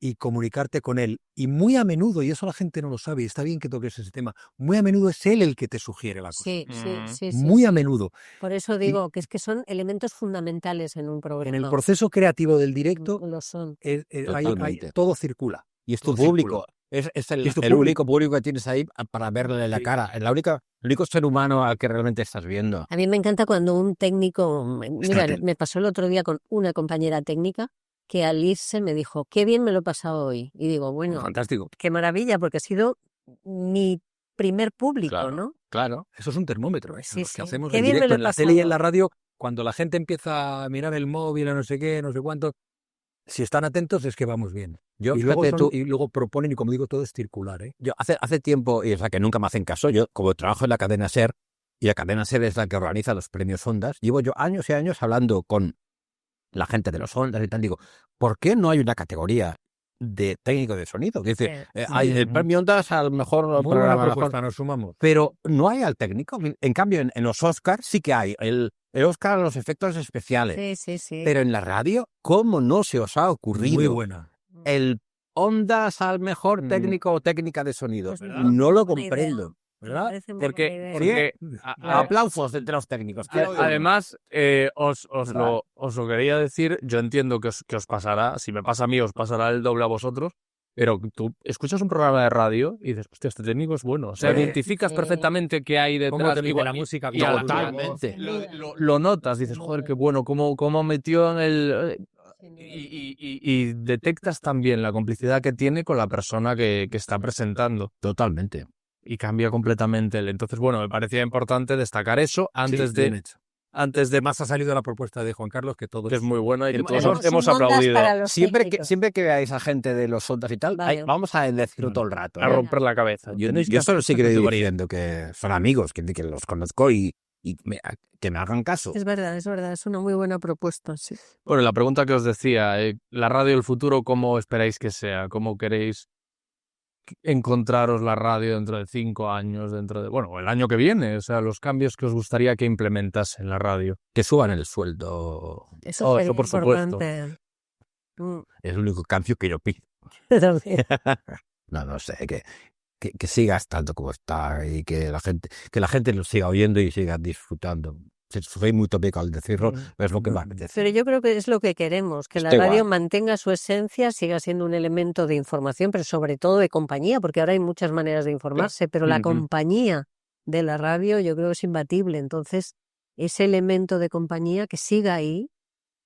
y comunicarte con él. Y muy a menudo, y eso la gente no lo sabe, y está bien que toques ese tema, muy a menudo es él el que te sugiere la cosa. Sí. Muy a menudo. Por eso digo que es que son elementos fundamentales en un programa. En el proceso creativo del directo, lo son. todo circula. Y es tu público. Es el único público que tienes ahí para verle la cara. Es el único ser humano al que realmente estás viendo. A mí me encanta cuando un técnico... Mira, me pasó el otro día con una compañera técnica que al irse me dijo, qué bien me lo he pasado hoy. Y digo, bueno, fantástico. Qué maravilla, porque ha sido mi primer público, claro, ¿no? Claro. Eso es un termómetro. Sí, los que hacemos qué en bien directo en la tele y en la radio, cuando la gente empieza a mirar el móvil, a no sé qué, no sé cuánto, si están atentos es que vamos bien. Y luego proponen, y como digo, todo es circular. Yo hace tiempo, y o sea que nunca me hacen caso, yo como trabajo en la cadena SER, y la cadena SER es la que organiza los premios Ondas, llevo yo años y años hablando con la gente de los Ondas y tal, digo, ¿por qué no hay una categoría de técnico de sonido? Que dice, hay el premio Ondas al mejor programa, nos sumamos. Pero no hay al técnico. En cambio, en los Oscars sí que hay el Oscar a los efectos especiales. Sí. Pero en la radio, ¿cómo no se os ha ocurrido? Muy buena. El Ondas al mejor técnico o técnica de sonido. Pues no lo comprendo. ¿Verdad? Porque aplausos entre los técnicos. Además, os lo quería decir, yo entiendo que os pasará, si me pasa a mí, os pasará el doble a vosotros, pero tú escuchas un programa de radio y dices, hostia, este técnico es bueno. O sea, identificas perfectamente qué hay detrás. Igual, la música. Totalmente. Lo notas, dices, joder, qué bueno, cómo metió en el... Y detectas también la complicidad que tiene con la persona que está presentando. Totalmente. Y cambia completamente. Entonces, bueno, me parecía importante destacar eso antes de más ha salido la propuesta de Juan Carlos, que es muy buena y que todos hemos aplaudido. Siempre que veáis a gente de los Ondas y tal, vamos a decirlo todo el rato. A romper la cabeza. Yo solo seguiré diciendo que son amigos, que los conozco y que me hagan caso. Es verdad, es una muy buena propuesta, sí. Bueno, la pregunta que os decía, la radio del futuro, ¿cómo esperáis que sea? ¿Cómo queréis encontraros la radio dentro de 5 años, el año que viene? O sea, los cambios que os gustaría que implementase en la radio. Que suban el sueldo. Eso por supuesto. Es el único cambio que yo pido. No sé, que siga estando como está y que la gente lo siga oyendo y siga disfrutando. Soy muy tópico al decirlo, pero es lo que va a apetecer. Pero yo creo que es lo que queremos, que la radio mantenga su esencia, siga siendo un elemento de información, pero sobre todo de compañía, porque ahora hay muchas maneras de informarse, pero la compañía de la radio yo creo que es imbatible. Entonces, ese elemento de compañía que siga ahí,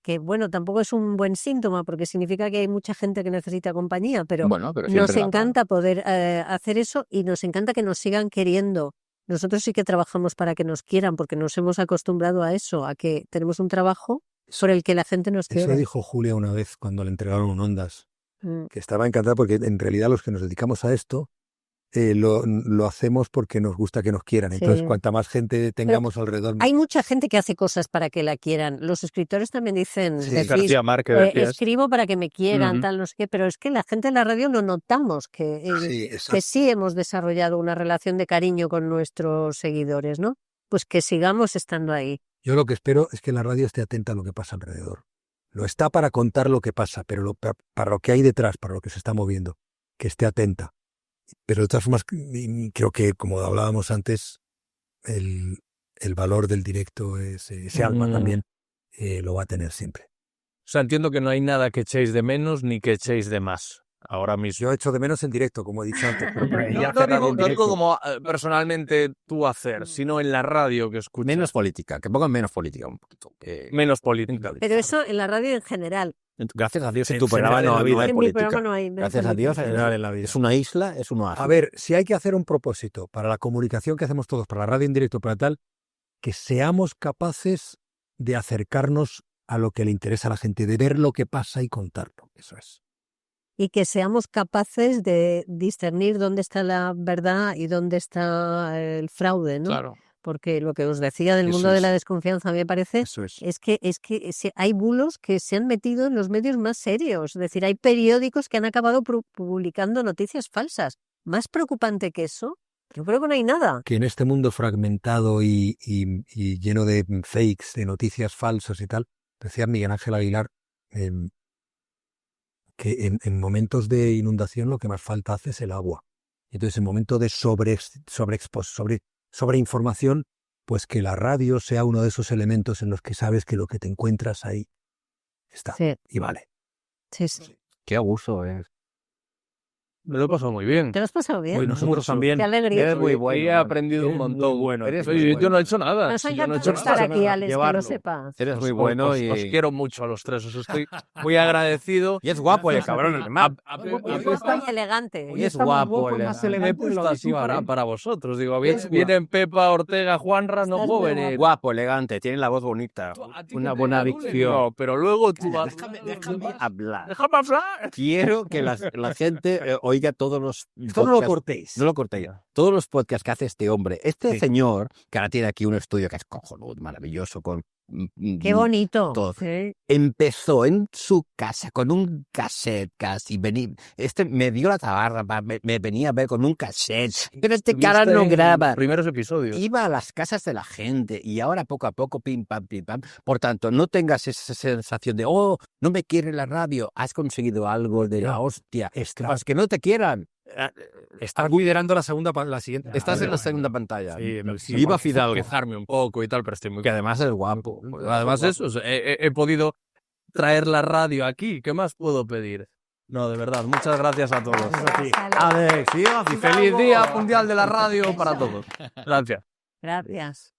que bueno, tampoco es un buen síntoma, porque significa que hay mucha gente que necesita compañía, pero nos encanta poder hacer eso y nos encanta que nos sigan queriendo. Nosotros sí que trabajamos para que nos quieran, porque nos hemos acostumbrado a eso, a que tenemos un trabajo por el que la gente nos quiere. Eso dijo Julia una vez cuando le entregaron un Ondas, que estaba encantada porque en realidad los que nos dedicamos a esto lo hacemos porque nos gusta que nos quieran. Entonces, cuanta más gente tengamos alrededor... Hay mucha gente que hace cosas para que la quieran. Los escritores también dicen, García Márquez, escribo para que me quieran, tal, no sé qué, pero es que la gente en la radio lo notamos, que sí hemos desarrollado una relación de cariño con nuestros seguidores, ¿no? Pues que sigamos estando ahí. Yo lo que espero es que la radio esté atenta a lo que pasa alrededor. Lo está para contar lo que pasa, pero para lo que hay detrás, para lo que se está moviendo, que esté atenta. Pero de todas formas, creo que, como hablábamos antes, el valor del directo, ese alma también, lo va a tener siempre. O sea, entiendo que no hay nada que echéis de menos ni que echéis de más. ahora mismo. Yo echo de menos en directo, como he dicho antes. No digo como personalmente tú hacer, sino en la radio que escuchas. Menos política, que pongan menos política un poquito. Menos política. Pero eso en la radio en general. Gracias a Dios en En tu programa general en la no vida. hay En mi política. programa no hay. Gracias a Dios en la vida. es una isla, es un oasis. A ver, si hay que hacer un propósito para la comunicación que hacemos todos, para la radio en directo, para tal, que seamos capaces de acercarnos a lo que le interesa a la gente, de ver lo que pasa y contarlo. Eso es. Y que seamos capaces de discernir dónde está la verdad y dónde está el fraude, ¿no? Claro. Porque lo que os decía del mundo de la desconfianza, a mí me parece, Eso es. es que hay bulos que se han metido en los medios más serios. Es decir, hay periódicos que han acabado publicando noticias falsas. Más preocupante que eso, yo creo que no hay nada. Que en este mundo fragmentado y lleno de fakes, de noticias falsas y tal, decía Miguel Ángel Aguilar, que en momentos de inundación lo que más falta hace es el agua. Entonces, en momentos de sobreinformación, pues que la radio sea uno de esos elementos en los que sabes que lo que te encuentras ahí está. Sí. Y vale. Sí. Qué abuso es. Me lo he pasado muy bien. ¿Te lo has pasado bien? Hoy nosotros también. Qué alegría. Eres muy bueno. He aprendido un montón. Yo no he hecho nada. Nos ha Yo no he encantado hecho estar nada. aquí, Alex, que lo Llevarlo. sepas. Eres muy bueno Os y quiero mucho a los tres. Os estoy muy agradecido. Y es guapo el cabrón. Es tan elegante. Y es guapo. Me he puesto así para vosotros. Digo, vienen Pepa, Ortega, Juanra, no Estás jóvenes. muy Guapo, elegante, tiene la voz bonita. Una buena dicción. No, pero luego tú vas... Déjame hablar. Déjame hablar. Quiero que la gente oiga todos los Esto no lo podcasts. cortéis. No lo cortéis. Todos los podcasts que hace este hombre. Este Sí. señor, que ahora tiene aquí un estudio que es cojonudo, maravilloso, con... Qué bonito. Todo. Sí. Empezó en su casa con un cassette casi. Me dio la tabarra, me venía a ver con un cassette. Pero este cara no graba. Primeros episodios. Iba a las casas de la gente y ahora poco a poco, pim, pam, pim, pam. Por tanto, no tengas esa sensación de, oh, no me quiere la radio. Has conseguido algo de la hostia. Pues que no te quieran. Estás liderando la siguiente. Estás en la segunda pantalla. Sí, Viva Fidalgo. Quejarme un poco y tal, pero estoy muy... Que además es guapo. Además eso, he podido traer la radio aquí. ¿Qué más puedo pedir? No, de verdad, muchas gracias a todos. Alex, Y feliz Día Mundial de la Radio para todos. Gracias. Gracias.